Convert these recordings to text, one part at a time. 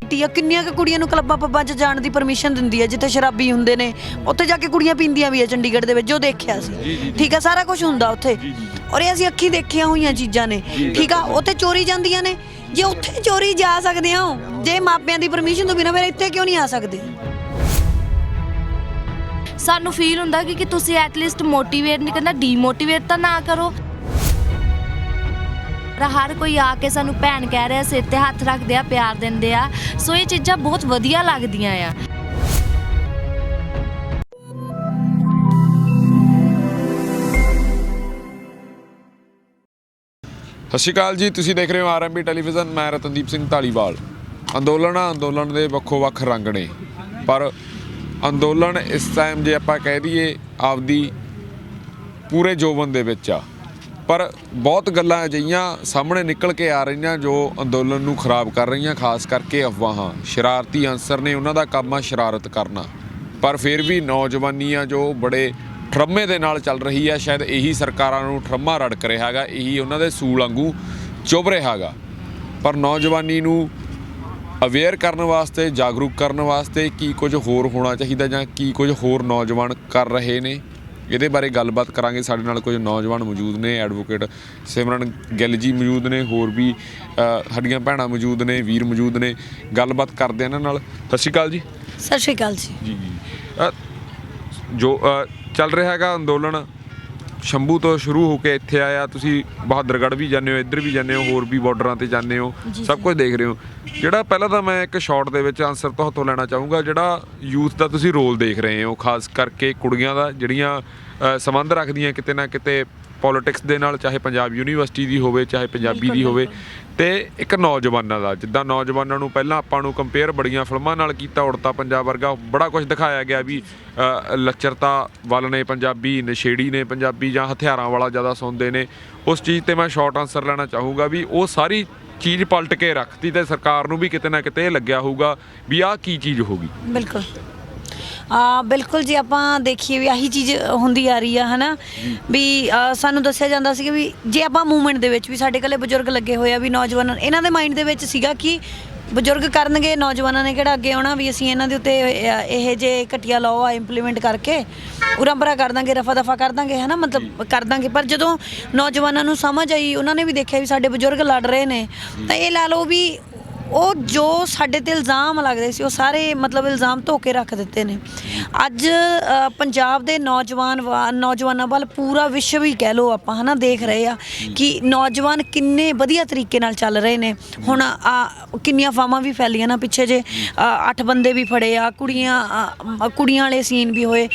Society ਆ ਕਿੰਨੀਆਂ ਕੁ ਕੁੜੀਆਂ ਨੂੰ ਕਲੱਬਾਂ ਪੱਬਾਂ 'ਚ ਜਾਣ ਦੀ ਪਰਮਿਸ਼ਨ ਦਿੰਦੀ ਹੈ ਜਿੱਥੇ ਸ਼ਰਾਬੀ ਹੁੰਦੇ ਨੇ ਉੱਥੇ ਜਾ ਕੇ ਕੁੜੀਆਂ ਪੀਂਦੀਆਂ ਵੀ ਆ ਚੰਡੀਗੜ੍ਹ ਦੇ ਵਿੱਚ ਜੋ ਦੇਖਿਆ ਸੀ ਠੀਕ ਆ ਸਾਰਾ ਕੁਝ ਹੁੰਦਾ ਉੱਥੇ ਔਰ ਇਹ ਅਸੀਂ ਅੱਖੀਂ ਦੇਖੀਆਂ ਹੋਈਆਂ ਚੀਜ਼ਾਂ ਨੇ ਠੀਕ ਆ ਉੱਥੇ ਚੋਰੀ ਜਾਂਦੀਆਂ ਨੇ ਜੇ ਉੱਥੇ ਚੋਰੀ ਜਾ ਸਕਦੇ ਹੋ ਜੇ ਮਾਪਿਆਂ ਦੀ ਪਰਮਿਸ਼ਨ ਤੋਂ ਬਿਨਾਂ ਫਿਰ ਇੱਥੇ ਕਿਉਂ ਨਹੀਂ ਆ ਸਕਦੇ ਸਾਨੂੰ ਫੀਲ ਹੁੰਦਾ ਕਿ ਤੁਸੀਂ ਐਟਲੀਸਟ ਮੋਟੀਵੇਟ ਨਹੀਂ ਕਰਨਾ ਡੀਮੋਟੀਵੇਟ ਤਾਂ ਨਾ ਕਰੋ ਹਰ ਕੋਈ ਆ ਕੇ ਸਾਨੂੰ ਭੈਣ ਕਹਿ ਰਿਹਾ ਸਿਰ ਤੇ ਹੱਥ ਰੱਖਦੇ ਆ ਪਿਆਰ ਦਿੰਦੇ ਆ ਸੋ ਇਹ ਚੀਜ਼ਾਂ ਬਹੁਤ ਵਧੀਆ ਲੱਗਦੀਆਂ ਆ ਸਤਿ ਸ਼੍ਰੀ ਅਕਾਲ ਜੀ ਤੁਸੀਂ ਦੇਖ ਰਹੇ ਹੋ ਆਰਐਮਬੀ ਟੈਲੀਵਿਜ਼ਨ ਮੈਂ ਰਤਨਦੀਪ ਸਿੰਘ ਢਾਲੀਵਾਲ ਅੰਦੋਲਨ ਦੇ ਵੱਖੋ ਵੱਖ ਰੰਗ ਨੇ ਪਰ ਅੰਦੋਲਨ ਇਸ ਟਾਈਮ ਜੇ ਆਪਾਂ ਕਹਿ ਦਈਏ ਆਪਦੀ ਪੂਰੇ ਜੋਬਨ ਦੇ ਵਿੱਚ ਆ ਪਰ ਬਹੁਤ ਗੱਲਾਂ ਅਜਿਹੀਆਂ ਸਾਹਮਣੇ ਨਿਕਲ ਕੇ ਆ ਰਹੀਆਂ ਜੋ ਅੰਦੋਲਨ ਨੂੰ ਖਰਾਬ ਕਰ ਰਹੀਆਂ ਖਾਸ ਕਰਕੇ ਅਫਵਾਹਾਂ ਸ਼ਰਾਰਤੀ ਅਨਸਰ ਨੇ ਉਹਨਾਂ ਦਾ ਕੰਮ ਆ ਸ਼ਰਾਰਤ ਕਰਨਾ ਪਰ ਫਿਰ ਵੀ ਨੌਜਵਾਨੀ ਆ ਜੋ ਬੜੇ ਠਰਮੇ ਦੇ ਨਾਲ ਚੱਲ ਰਹੀ ਹੈ ਸ਼ਾਇਦ ਇਹੀ ਸਰਕਾਰਾਂ ਨੂੰ ਠਰਮਾ ਰੜਕ ਰਿਹਾ ਹੈਗਾ ਇਹੀ ਉਹਨਾਂ ਦੇ ਸੂਲ ਵਾਂਗੂ ਚੁੱਭ ਰਿਹਾ ਹੈਗਾ ਪਰ ਨੌਜਵਾਨੀ ਨੂੰ ਅਵੇਅਰ ਕਰਨ ਵਾਸਤੇ ਜਾਗਰੂਕ ਕਰਨ ਵਾਸਤੇ ਕੀ ਕੁਝ ਹੋਰ ਹੋਣਾ ਚਾਹੀਦਾ ਜਾਂ ਕੀ ਕੁਝ ਹੋਰ ਨੌਜਵਾਨ ਕਰ ਰਹੇ ਨੇ ਇਹਦੇ ਬਾਰੇ ਗੱਲਬਾਤ ਕਰਾਂਗੇ ਸਾਡੇ ਨਾਲ ਕੁਝ ਨੌਜਵਾਨ ਮੌਜੂਦ ਨੇ ਐਡਵੋਕੇਟ ਸਿਮਰਨ ਗਿੱਲ ਜੀ ਮੌਜੂਦ ਨੇ ਹੋਰ ਵੀ ਸਾਡੀਆਂ ਭੈਣਾਂ ਮੌਜੂਦ ਨੇ ਵੀਰ ਮੌਜੂਦ ਨੇ ਗੱਲਬਾਤ ਕਰਦੇ ਇਹਨਾਂ ਨਾਲ ਸਤਿ ਸ਼੍ਰੀ ਅਕਾਲ ਜੀ ਸਤਿ ਸ਼੍ਰੀ ਅਕਾਲ ਜੀ ਜੀ ਜੋ ਚੱਲ ਰਿਹਾ ਹੈਗਾ ਅੰਦੋਲਨ ਸ਼ੰਭੂ ਤੋਂ ਸ਼ੁਰੂ ਹੋ ਕੇ ਇੱਥੇ ਆਇਆ ਤੁਸੀਂ ਬਹਾਦਰਗੜ੍ਹ ਵੀ ਜਾਂਦੇ ਹੋ ਇੱਧਰ ਵੀ ਜਾਂਦੇ ਹੋ ਹੋਰ ਵੀ ਬਾਰਡਰਾਂ 'ਤੇ ਜਾਂਦੇ ਹੋ ਸਭ ਕੁਝ ਦੇਖ ਰਹੇ ਹੋ ਜਿਹੜਾ ਪਹਿਲਾਂ ਤਾਂ ਮੈਂ ਇੱਕ ਸ਼ਾਰਟ ਦੇ ਵਿੱਚ ਆਨਸਰ ਤੁਹਾਤੋਂ ਲੈਣਾ ਚਾਹੂੰਗਾ ਜਿਹੜਾ ਯੂਥ ਦਾ ਤੁਸੀਂ ਰੋਲ ਦੇਖ ਰਹੇ ਹੋ ਖਾਸ ਕਰਕੇ ਕੁੜੀਆਂ ਦਾ ਜਿਹੜੀਆਂ ਸੰਬੰਧ ਰੱਖਦੀਆਂ ਕਿਤੇ ਨਾ ਕਿਤੇ ਪੋਲੀਟਿਕਸ ਦੇ ਨਾਲ ਚਾਹੇ ਪੰਜਾਬ ਯੂਨੀਵਰਸਿਟੀ ਦੀ ਹੋਵੇ ਚਾਹੇ ਪੰਜਾਬੀ ਦੀ ਹੋਵੇ ਅਤੇ ਇੱਕ ਨੌਜਵਾਨਾਂ ਦਾ ਜਿੱਦਾਂ ਨੌਜਵਾਨਾਂ ਨੂੰ ਪਹਿਲਾਂ ਆਪਾਂ ਨੂੰ ਕੰਪੇਅਰ ਬੜੀਆਂ ਫਿਲਮਾਂ ਨਾਲ ਕੀਤਾ ਉੜਤਾ ਪੰਜਾਬ ਵਰਗਾ ਬੜਾ ਕੁਝ ਦਿਖਾਇਆ ਗਿਆ ਵੀ ਲੱਚਰਤਾ ਵੱਲ ਨੇ ਪੰਜਾਬੀ ਨਸ਼ੇੜੀ ਨੇ ਪੰਜਾਬੀ ਜਾਂ ਹਥਿਆਰਾਂ ਵਾਲਾ ਜ਼ਿਆਦਾ ਸੁਣਦੇ ਨੇ ਉਸ ਚੀਜ਼ 'ਤੇ ਮੈਂ ਸ਼ਾਰਟ ਆਨਸਰ ਲੈਣਾ ਚਾਹੂੰਗਾ ਵੀ ਉਹ ਸਾਰੀ ਚੀਜ਼ ਪਲਟ ਕੇ ਰੱਖਤੀ ਅਤੇ ਸਰਕਾਰ ਨੂੰ ਵੀ ਕਿਤੇ ਨਾ ਕਿਤੇ ਲੱਗਿਆ ਹੋਊਗਾ ਵੀ ਆਹ ਕੀ ਚੀਜ਼ ਹੋਊਗੀ ਬਿਲਕੁਲ ਬਿਲਕੁਲ ਜੀ ਆਪਾਂ ਦੇਖੀਏ ਵੀ ਆਹੀ ਚੀਜ਼ ਹੁੰਦੀ ਆ ਰਹੀ ਆ ਹੈ ਨਾ ਵੀ ਸਾਨੂੰ ਦੱਸਿਆ ਜਾਂਦਾ ਸੀ ਕਿ ਵੀ ਜੇ ਆਪਾਂ ਮੂਵਮੈਂਟ ਦੇ ਵਿੱਚ ਵੀ ਸਾਡੇ ਇਕੱਲੇ ਬਜ਼ੁਰਗ ਲੱਗੇ ਹੋਏ ਆ ਵੀ ਨੌਜਵਾਨ ਇਹਨਾਂ ਦੇ ਮਾਈਂਡ ਦੇ ਵਿੱਚ ਸੀਗਾ ਕਿ ਬਜ਼ੁਰਗ ਕਰਨਗੇ ਨੌਜਵਾਨਾਂ ਨੇ ਕਿਹੜਾ ਅੱਗੇ ਆਉਣਾ ਵੀ ਅਸੀਂ ਇਹਨਾਂ ਦੇ ਉੱਤੇ ਇਹ ਜੇ ਘਟੀਆ ਲਾਅ ਆ ਇੰਪਲੀਮੈਂਟ ਕਰਕੇ ਉਰਾਂਪਰਾ ਕਰ ਦਾਂਗੇ ਰਫਾ ਦਫਾ ਕਰ ਦਾਂਗੇ ਹੈ ਨਾ ਮਤਲਬ ਕਰ ਦਾਂਗੇ ਪਰ ਜਦੋਂ ਨੌਜਵਾਨਾਂ ਨੂੰ ਸਮਝ ਆਈ ਉਹਨਾਂ ਨੇ ਵੀ ਦੇਖਿਆ ਵੀ ਸਾਡੇ ਬਜ਼ੁਰਗ ਲੜ ਰਹੇ ਨੇ ਤਾਂ ਇਹ ਲਾ ਲਓ ਵੀ ਉਹ ਜੋ ਸਾਡੇ 'ਤੇ ਇਲਜ਼ਾਮ ਲੱਗਦੇ ਸੀ ਉਹ ਸਾਰੇ ਮਤਲਬ ਇਲਜ਼ਾਮ ਧੋ ਕੇ ਰੱਖ ਦਿੱਤੇ ਨੇ ਅੱਜ ਪੰਜਾਬ ਦੇ ਨੌਜਵਾਨਾਂ ਵੱਲ ਪੂਰਾ ਵਿਸ਼ਵ ਹੀ ਕਹਿ ਲਓ ਆਪਾਂ ਹੈ ਨਾ ਦੇਖ ਰਹੇ ਆ ਕਿ ਨੌਜਵਾਨ ਕਿੰਨੇ ਵਧੀਆ ਤਰੀਕੇ ਨਾਲ ਚੱਲ ਰਹੇ ਨੇ ਹੁਣ ਕਿੰਨੀਆਂ ਅਫਵਾਹਾਂ ਵੀ ਫੈਲੀਆਂ ਨਾ ਪਿੱਛੇ ਜੇ 8 ਬੰਦੇ ਵੀ ਫੜੇ ਆ ਕੁੜੀਆਂ ਵਾਲੇ ਸੀਨ ਵੀ ਹੋਏ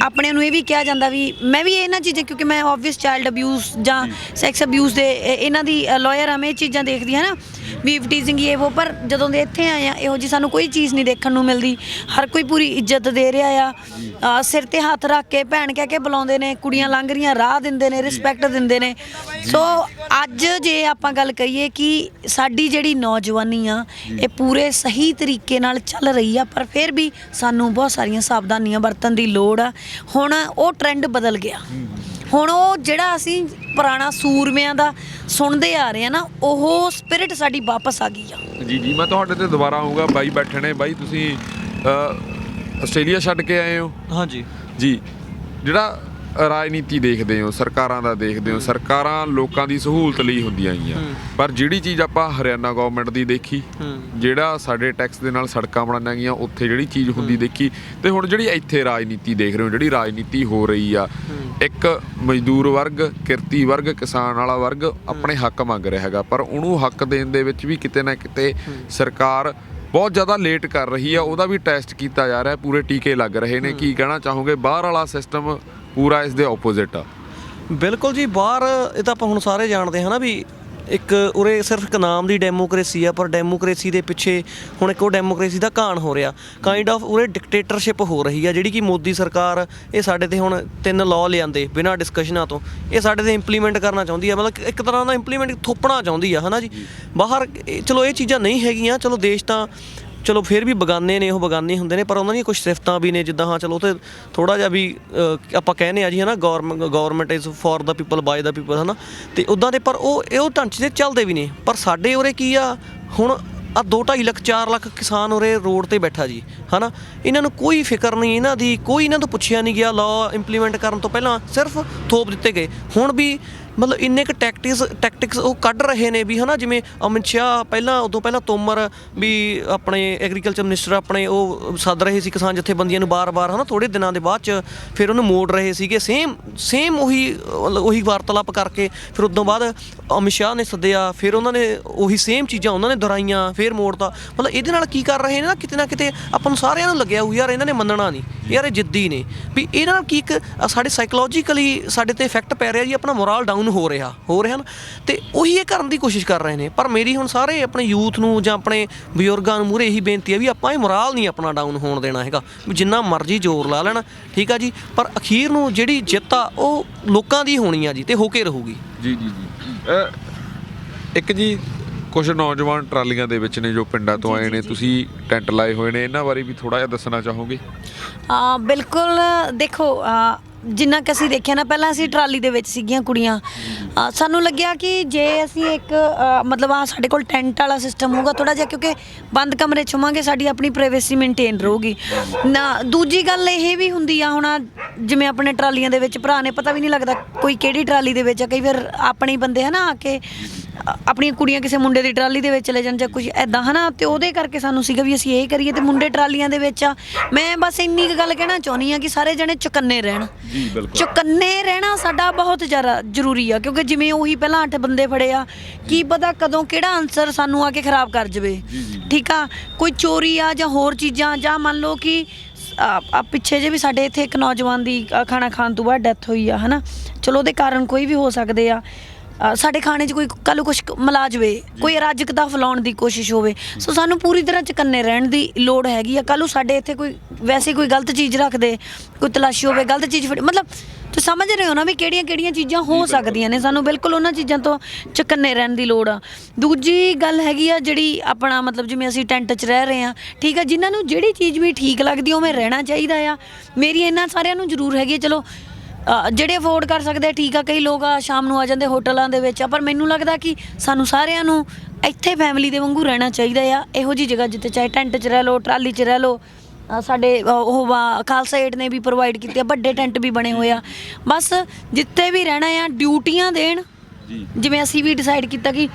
ਆਪਣੇ ਨੂੰ ਇਹ ਵੀ ਕਿਹਾ ਜਾਂਦਾ ਵੀ ਮੈਂ ਵੀ ਇਹਨਾਂ ਚੀਜ਼ਾਂ ਕਿਉਂਕਿ ਮੈਂ ਓਬਵੀਅਸ ਚਾਈਲਡ ਅਬਿਊਜ਼ ਜਾਂ ਸੈਕਸ ਅਬਿਊਜ਼ ਦੇ ਇਹਨਾਂ ਦੀ ਲਾਇਰ ਆ ਮੈਂ ਇਹ ਚੀਜ਼ਾਂ ਦੇਖਦੀ ਹਾਂ ਨਾ ਵੀ ਟੀਜ਼ਿੰਗ ਇਹ ਉਹ ਪਰ ਜਦੋਂ ਦੇ ਇੱਥੇ ਆਏ ਆ ਇਹੋ ਜਿਹੀ ਸਾਨੂੰ ਕੋਈ ਚੀਜ਼ ਨਹੀਂ ਦੇਖਣ ਨੂੰ ਮਿਲਦੀ ਹਰ ਕੋਈ ਪੂਰੀ ਇੱਜ਼ਤ ਦੇ ਰਿਹਾ ਆ ਸਿਰ 'ਤੇ ਹੱਥ ਰੱਖ ਕੇ ਭੈਣ ਕਹਿ ਕੇ ਬੁਲਾਉਂਦੇ ਨੇ ਕੁੜੀਆਂ ਲੰਘ ਰਹੀਆਂ ਰਾਹ ਦਿੰਦੇ ਨੇ ਰਿਸਪੈਕਟ ਦਿੰਦੇ ਨੇ ਸੋ ਅੱਜ ਜੇ ਆਪਾਂ ਗੱਲ ਕਰੀਏ ਕਿ ਸਾਡੀ ਜਿਹੜੀ ਨੌਜਵਾਨੀ ਆ ਇਹ ਪੂਰੇ ਸਹੀ ਤਰੀਕੇ ਨਾਲ ਚੱਲ ਰਹੀ ਆ ਪਰ ਫਿਰ ਵੀ ਸਾਨੂੰ ਬਹੁਤ ਸਾਰੀਆਂ ਸਾਵਧਾਨੀਆਂ ਵਰਤਣ ਦੀ ਲੋੜ ਆ ਹੁਣ ਉਹ ਟਰੈਂਡ ਬਦਲ ਗਿਆ ਹੁਣ ਉਹ ਜਿਹੜਾ ਅਸੀਂ ਪੁਰਾਣਾ ਸੂਰਮਿਆਂ ਦਾ ਸੁਣਦੇ ਆ ਰਹੇ ਆ ਨਾ ਉਹ ਸਪਿਰਿਟ ਸਾਡੀ ਵਾਪਸ ਆ ਗਈ ਆ ਜੀ ਮੈਂ ਤੁਹਾਡੇ ਤੇ ਦੁਬਾਰਾ ਆਊਂਗਾ ਬਾਈ ਬੈਠੇ ਨੇ ਬਾਈ ਤੁਸੀਂ ਆਸਟ੍ਰੇਲੀਆ ਛੱਡ ਕੇ ਆਏ ਹੋ ਹਾਂਜੀ ਜੀ ਜਿਹੜਾ ਰਾਜਨੀਤੀ ਦੇਖਦੇ ਹੋ ਸਰਕਾਰਾਂ ਦਾ ਦੇਖਦੇ ਹੋ ਸਰਕਾਰਾਂ ਲੋਕਾਂ ਦੀ ਸਹੂਲਤ ਲਈ ਹੁੰਦੀਆਂ ਆਈਆਂ ਪਰ ਜਿਹੜੀ ਚੀਜ਼ ਆਪਾਂ ਹਰਿਆਣਾ ਗਵਰਨਮੈਂਟ ਦੀ ਦੇਖੀ ਜਿਹੜਾ ਸਾਡੇ ਟੈਕਸ ਦੇ ਨਾਲ ਸੜਕਾਂ ਬਣਾਈਆਂ ਗਈਆਂ ਉੱਥੇ ਜਿਹੜੀ ਚੀਜ਼ ਹੁੰਦੀ ਦੇਖੀ ਤੇ ਹੁਣ ਜਿਹੜੀ ਇੱਥੇ ਰਾਜਨੀਤੀ ਦੇਖ ਰਹੇ ਹੋ ਜਿਹੜੀ ਰਾਜਨੀਤੀ ਹੋ ਰਹੀ ਆ ਇੱਕ ਮਜ਼ਦੂਰ ਵਰਗ ਕਿਰਤੀ ਵਰਗ ਕਿਸਾਨ ਵਾਲਾ ਵਰਗ ਆਪਣੇ ਹੱਕ ਮੰਗ ਰਿਹਾ ਹੈਗਾ ਪਰ ਉਹਨੂੰ ਹੱਕ ਦੇਣ ਦੇ ਵਿੱਚ ਵੀ ਕਿਤੇ ਨਾ ਕਿਤੇ ਸਰਕਾਰ ਬਹੁਤ ਜ਼ਿਆਦਾ ਲੇਟ ਕਰ ਰਹੀ ਆ ਉਹਦਾ ਵੀ ਟੈਸਟ ਕੀਤਾ ਜਾ ਰਿਹਾ ਪੂਰੇ ਟੀਕੇ ਲੱਗ ਰਹੇ ਨੇ ਕੀ ਕਹਿਣਾ ਚਾਹੋਗੇ ਬਾਹਰ ਵਾਲਾ ਸਿਸਟਮ ਪੂਰਾ ਇਸ ਦੇ ਆਪੋਜ਼ਿਟ ਆ ਬਿਲਕੁਲ ਜੀ ਬਾਹਰ ਇਹ ਤਾਂ ਆਪਾਂ ਹੁਣ ਸਾਰੇ ਜਾਣਦੇ ਹਾਂ ਨਾ ਵੀ ਇੱਕ ਉਰੇ ਸਿਰਫ ਇੱਕ ਨਾਮ ਦੀ ਡੈਮੋਕ੍ਰੇਸੀ ਆ ਪਰ ਡੈਮੋਕ੍ਰੇਸੀ ਦੇ ਪਿੱਛੇ ਹੁਣ ਇੱਕ ਉਹ ਡੈਮੋਕ੍ਰੇਸੀ ਦਾ ਘਾਣ ਹੋ ਰਿਹਾ ਕਾਈਂਡ ਆਫ ਉਰੇ ਡਿਕਟੇਟਰਸ਼ਿਪ ਹੋ ਰਹੀ ਆ ਜਿਹੜੀ ਕਿ ਮੋਦੀ ਸਰਕਾਰ ਇਹ ਸਾਡੇ 'ਤੇ ਹੁਣ 3 ਲਾਅ ਲਿਆਂਦੇ ਬਿਨਾਂ ਡਿਸਕਸ਼ਨਾਂ ਤੋਂ ਇਹ ਸਾਡੇ 'ਤੇ ਇੰਪਲੀਮੈਂਟ ਕਰਨਾ ਚਾਹੁੰਦੀ ਆ ਮਤਲਬ ਇੱਕ ਤਰ੍ਹਾਂ ਦਾ ਇੰਪਲੀਮੈਂਟ ਥੋਪਣਾ ਚਾਹੁੰਦੀ ਆ ਹੈ ਨਾ ਜੀ ਬਾਹਰ ਚਲੋ ਇਹ ਚੀਜ਼ਾਂ ਨਹੀਂ ਹੈਗੀਆਂ ਚਲੋ ਦੇਸ਼ ਤਾਂ ਚਲੋ ਫਿਰ ਵੀ ਬਗਾਨੇ ਨੇ ਉਹ ਬਗਾਨੇ ਹੁੰਦੇ ਨੇ ਪਰ ਉਹਨਾਂ ਦੀਆਂ ਕੁਛ ਸਿਫਤਾਂ ਵੀ ਨੇ ਜਿੱਦਾਂ ਹਾਂ ਚਲੋ ਉੱਥੇ ਥੋੜ੍ਹਾ ਜਿਹਾ ਵੀ ਆਪਾਂ ਕਹਿੰਦੇ ਹਾਂ ਜੀ ਹੈ ਨਾ government is for the people by the people ਹੈ ਨਾ ਅਤੇ ਉੱਦਾਂ ਦੇ ਪਰ ਉਹ ਢਾਂਚੇ 'ਤੇ ਚੱਲਦੇ ਵੀ ਨੇ ਪਰ ਸਾਡੇ ਉਰੇ ਕੀ ਆ ਹੁਣ ਆ 2-2.5 ਲੱਖ 4 ਲੱਖ ਕਿਸਾਨ ਉਰੇ ਰੋਡ ਤੇ ਬੈਠਾ ਜੀ ਹਨਾ। ਇਹਨਾਂ ਨੂੰ ਕੋਈ ਫਿਕਰ ਨਹੀਂ ਇਹਨਾਂ ਦੀ, ਕੋਈ ਇਹਨਾਂ ਤੋਂ ਪੁੱਛਿਆ ਨਹੀਂ ਗਿਆ। ਲਾਅ ਇੰਪਲੀਮੈਂਟ ਕਰਨ ਤੋਂ ਪਹਿਲਾਂ ਸਿਰਫ ਥੋਪ ਦਿੱਤੇ ਗਏ। ਹੁਣ ਵੀ ਮਤਲਬ ਇੰਨੇ ਕੁ ਟੈਕਟਿਕਸ ਉਹ ਕੱਢ ਰਹੇ ਨੇ ਵੀ ਹਨਾ। ਜਿਵੇਂ ਅਮਿਤ ਸ਼ਾਹ ਉਦੋਂ ਪਹਿਲਾਂ ਤੋਮਰ ਵੀ ਆਪਣੇ ਐਗਰੀਕਲਚਰ ਮਿਨਿਸਟਰ ਆਪਣੇ ਉਹ ਸੱਦ ਰਹੇ ਸੀ ਕਿਸਾਨ ਜਥੇਬੰਦੀਆਂ ਨੂੰ ਬਾਰ-ਬਾਰ ਹਨਾ। ਥੋੜੇ ਦਿਨਾਂ ਦੇ ਬਾਅਦ ਚ ਫਿਰ ਉਹਨੂੰ ਮੋੜ ਰਹੇ ਸੀਗੇ। ਸੇਮ ਉਹੀ ਵਾਰਤਾਲਾਪ ਕਰਕੇ ਫਿਰ ਉਦੋਂ ਬਾਅਦ ਅਮਿਤ ਸ਼ਾਹ ਨੇ ਸੱਦਿਆ, ਫਿਰ ਉਹਨਾਂ ਨੇ ਉਹੀ ਸੇਮ ਚੀਜ਼ਾਂ ਉਹਨਾਂ ਨੇ ਦੁਹਰਾਈਆਂ, ਫਿਰ ਮੋੜਤਾ। ਮਤਲਬ ਇਹਦੇ ਨਾਲ ਕੀ ਕਰ ਰਹੇ ਨੇ ਨਾ ਕਿਤੇ ਆਪਾਂ ਨੂੰ ਸਾਰਿਆਂ ਨੂੰ ਲੱਗਿਆ ਹੋਊ ਯਾਰ ਇਹਨਾਂ ਨੇ ਮੰਨਣਾ ਨਹੀਂ, ਯਾਰ ਇਹ ਜਿੱਦੀ ਨੇ ਵੀ ਇਹਨਾਂ ਨਾਲ ਕੀ ਇੱਕ ਸਾਡੇ ਸਾਈਕੋਲੋਜੀਕਲੀ ਸਾਡੇ ਤੇ ਇਫੈਕਟ ਪੈ ਰਿਹਾ ਜੀ। ਆਪਣਾ ਮੋਰਲ ਡਾਊਨ ਹੋ ਰਿਹਾ ਨਾ, ਤੇ ਉਹੀ ਇਹ ਕਰਨ ਦੀ ਕੋਸ਼ਿਸ਼ ਕਰ ਰਹੇ ਨੇ। ਪਰ ਮੇਰੀ ਹੁਣ ਸਾਰੇ ਆਪਣੇ ਯੂਥ ਨੂੰ ਜਾਂ ਆਪਣੇ ਬਜ਼ੁਰਗਾਂ ਨੂੰ ਮੂਹਰੇ ਇਹੀ ਬੇਨਤੀ ਹੈ ਵੀ ਆਪਾਂ ਇਹ ਮੋਰਲ ਨਹੀਂ ਆਪਣਾ ਡਾਊਨ ਹੋਣ ਦੇਣਾ ਹੈਗਾ। ਵੀ ਜਿੰਨਾ ਮਰਜ਼ੀ ਜ਼ੋਰ ਲਾ ਲੈਣਾ, ਠੀਕ ਆ ਜੀ, ਪਰ ਅਖੀਰ ਨੂੰ ਜਿਹੜੀ ਜਿੱਤ ਆ ਉਹ ਲੋਕਾਂ ਦੀ ਹੋਣੀ ਆ ਜੀ, ਤੇ ਹੋ ਕੇ ਰਹੂਗੀ। ਜੀ ਜੀ ਜੀ ਇੱਕ ਜੀ ਕੁਝ ਨੌਜਵਾਨ ਟਰਾਲੀਆਂ ਦੇ ਵਿੱਚ ਨੇ ਜੋ ਪਿੰਡਾਂ ਤੋਂ ਆਏ ਨੇ, ਤੁਸੀਂ ਟੈਂਟ ਲਾਏ ਹੋਏ ਨੇ, ਇਹਨਾਂ ਬਾਰੇ ਵੀ ਥੋੜਾ ਜਿਹਾ ਦੱਸਣਾ ਚਾਹੋਗੇ? ਬਿਲਕੁਲ। ਦੇਖੋ ਜਿੰਨਾ ਕਿ ਅਸੀਂ ਦੇਖਿਆ ਨਾ, ਪਹਿਲਾਂ ਅਸੀਂ ਟਰਾਲੀ ਦੇ ਵਿੱਚ ਸੀਗੀਆਂ ਕੁੜੀਆਂ। ਸਾਨੂੰ ਲੱਗਿਆ ਕਿ ਜੇ ਅਸੀਂ ਇੱਕ ਮਤਲਬ ਸਾਡੇ ਕੋਲ ਟੈਂਟ ਵਾਲਾ ਸਿਸਟਮ ਹੋਊਗਾ ਥੋੜਾ ਜਿਹਾ, ਕਿਉਂਕਿ ਬੰਦ ਕਮਰੇ 'ਚ ਹੋਵਾਂਗੇ, ਸਾਡੀ ਆਪਣੀ ਪ੍ਰਾਈਵੇਸੀ ਮੇਨਟੇਨ ਰਹੂਗੀ ਨਾ। ਦੂਜੀ ਗੱਲ ਇਹ ਵੀ ਹੁੰਦੀ ਆ, ਹੁਣ ਜਿਵੇਂ ਆਪਣੇ ਟਰਾਲੀਆਂ ਦੇ ਵਿੱਚ ਭਰਾ ਨੇ ਪਤਾ ਵੀ ਨਹੀਂ ਲੱਗਦਾ ਕੋਈ ਕਿਹੜੀ ਟਰਾਲੀ ਦੇ ਵਿੱਚ ਆ। ਕਈ ਵਾਰ ਆਪਣੇ ਬੰਦੇ ਹਨਾ ਆ ਕੇ ਆਪਣੀਆਂ ਕੁੜੀਆਂ ਕਿਸੇ ਮੁੰਡੇ ਦੀ ਟਰਾਲੀ ਦੇ ਵਿੱਚ ਲੈ ਜਾਣ ਜਾਂ ਕੁਝ ਐਦਾਂ ਹਨਾ, ਤੇ ਉਹਦੇ ਕਰਕੇ ਸਾਨੂੰ ਸੀਗਾ ਵੀ ਅਸੀਂ ਇਹ ਕਰੀਏ। ਤੇ ਮੁੰਡੇ ਟਰਾਲੀਆਂ ਦੇ ਵਿੱਚ ਆ। ਮੈਂ ਬਸ ਇੰਨੀ ਕੁ ਗੱਲ ਕਹਿਣਾ ਚਾਹੁੰਦੀ ਆ ਕਿ ਸਾਰੇ ਜਣੇ ਚੁਕੰਨੇ ਰਹਿਣ। ਜੀ ਬਿਲਕੁਲ, ਚੁਕੰਨੇ ਰਹਿਣਾ ਸਾਡਾ ਬਹੁਤ ਜ਼ਿਆਦਾ ਜ਼ਰੂਰੀ ਆ, ਕਿਉਂਕਿ ਜਿਵੇਂ ਉਹੀ ਪਹਿਲਾਂ 8 ਬੰਦੇ ਫੜੇ ਆ, ਕੀ ਪਤਾ ਕਦੋਂ ਕਿਹੜਾ ਆਨਸਰ ਸਾਨੂੰ ਆ ਕੇ ਖਰਾਬ ਕਰ ਜਾਵੇ। ਠੀਕ ਆ, ਕੋਈ ਚੋਰੀ ਆ ਜਾਂ ਹੋਰ ਚੀਜ਼ਾਂ, ਜਾਂ ਮੰਨ ਲਓ ਕਿ ਪਿੱਛੇ ਜੇ ਵੀ ਸਾਡੇ ਇੱਥੇ ਇੱਕ ਨੌਜਵਾਨ ਦੀ ਖਾਣਾ ਖਾਣ ਤੋਂ ਬਾਅਦ ਡੈਥ ਹੋਈ ਆ ਹਨਾ। ਚਲੋ ਉਹਦੇ ਕਾਰਨ ਕੋਈ ਵੀ ਹੋ ਸਕਦੇ ਆ। ਸਾਡੇ ਖਾਣੇ 'ਚ ਕੋਈ ਕੱਲ੍ਹ ਨੂੰ ਕੁਛ ਮਿਲਾ ਜਾਵੇ, ਕੋਈ ਅਰਾਜਕਤਾ ਫੈਲਾਉਣ ਦੀ ਕੋਸ਼ਿਸ਼ ਹੋਵੇ। ਸੋ ਸਾਨੂੰ ਪੂਰੀ ਤਰ੍ਹਾਂ ਚੁਕੰਨੇ ਰਹਿਣ ਦੀ ਲੋੜ ਹੈਗੀ ਆ। ਕੱਲ੍ਹ ਨੂੰ ਸਾਡੇ ਇੱਥੇ ਕੋਈ ਵੈਸੇ ਕੋਈ ਗਲਤ ਚੀਜ਼ ਰੱਖਦੇ, ਕੋਈ ਤਲਾਸ਼ੀ ਹੋਵੇ, ਗਲਤ ਚੀਜ਼ ਮਤਲਬ ਤੁਸੀਂ ਸਮਝ ਰਹੇ ਹੋ ਨਾ ਵੀ ਕਿਹੜੀਆਂ ਚੀਜ਼ਾਂ ਹੋ ਸਕਦੀਆਂ ਨੇ। ਸਾਨੂੰ ਬਿਲਕੁਲ ਉਹਨਾਂ ਚੀਜ਼ਾਂ ਤੋਂ ਚੁਕੰਨੇ ਰਹਿਣ ਦੀ ਲੋੜ ਆ। ਦੂਜੀ ਗੱਲ ਹੈਗੀ ਆ ਜਿਹੜੀ ਆਪਣਾ ਮਤਲਬ ਜਿਵੇਂ ਅਸੀਂ ਟੈਂਟ 'ਚ ਰਹਿ ਰਹੇ ਹਾਂ, ਠੀਕ ਆ, ਜਿਨ੍ਹਾਂ ਨੂੰ ਜਿਹੜੀ ਚੀਜ਼ ਵੀ ਠੀਕ ਲੱਗਦੀ ਉਵੇਂ ਰਹਿਣਾ ਚਾਹੀਦਾ ਆ। ਮੇਰੀ ਇਹਨਾਂ ਸਾਰਿਆਂ ਨੂੰ ਜ਼ਰੂਰ ਹੈਗੀ ਆ। ਚਲੋ ਜਿਹੜੇ ਅਫੋਰਡ ਕਰ ਸਕਦੇ ਆ ਠੀਕ ਆ, ਕਈ ਲੋਕ ਸ਼ਾਮ ਨੂੰ ਆ ਜਾਂਦੇ ਹੋਟਲਾਂ ਦੇ ਵਿੱਚ ਆ, ਪਰ ਮੈਨੂੰ ਲੱਗਦਾ ਕਿ ਸਾਨੂੰ ਸਾਰਿਆਂ ਨੂੰ ਇੱਥੇ ਫੈਮਿਲੀ ਦੇ ਵਾਂਗੂ ਰਹਿਣਾ ਚਾਹੀਦਾ ਆ। ਇਹੋ ਜਿਹੀ ਜਗ੍ਹਾ ਜਿੱਥੇ ਚਾਹੇ ਟੈਂਟ 'ਚ ਰਹਿ ਲਓ, ਟਰਾਲੀ 'ਚ ਰਹਿ ਲਓ। ਸਾਡੇ ਖਾਲਸਾ ਏਡ ਨੇ ਵੀ ਪ੍ਰੋਵਾਈਡ ਕੀਤੇ ਆ, ਵੱਡੇ ਟੈਂਟ ਵੀ ਬਣੇ ਹੋਏ ਆ। ਬਸ ਜਿੱਥੇ ਵੀ ਰਹਿਣਾ ਆ ਡਿਊਟੀਆਂ ਦੇਣ। ਜਿਵੇਂ ਅਸੀਂ ਵੀ ਡਿਸਾਈਡ ਕੀਤਾ ਕਿ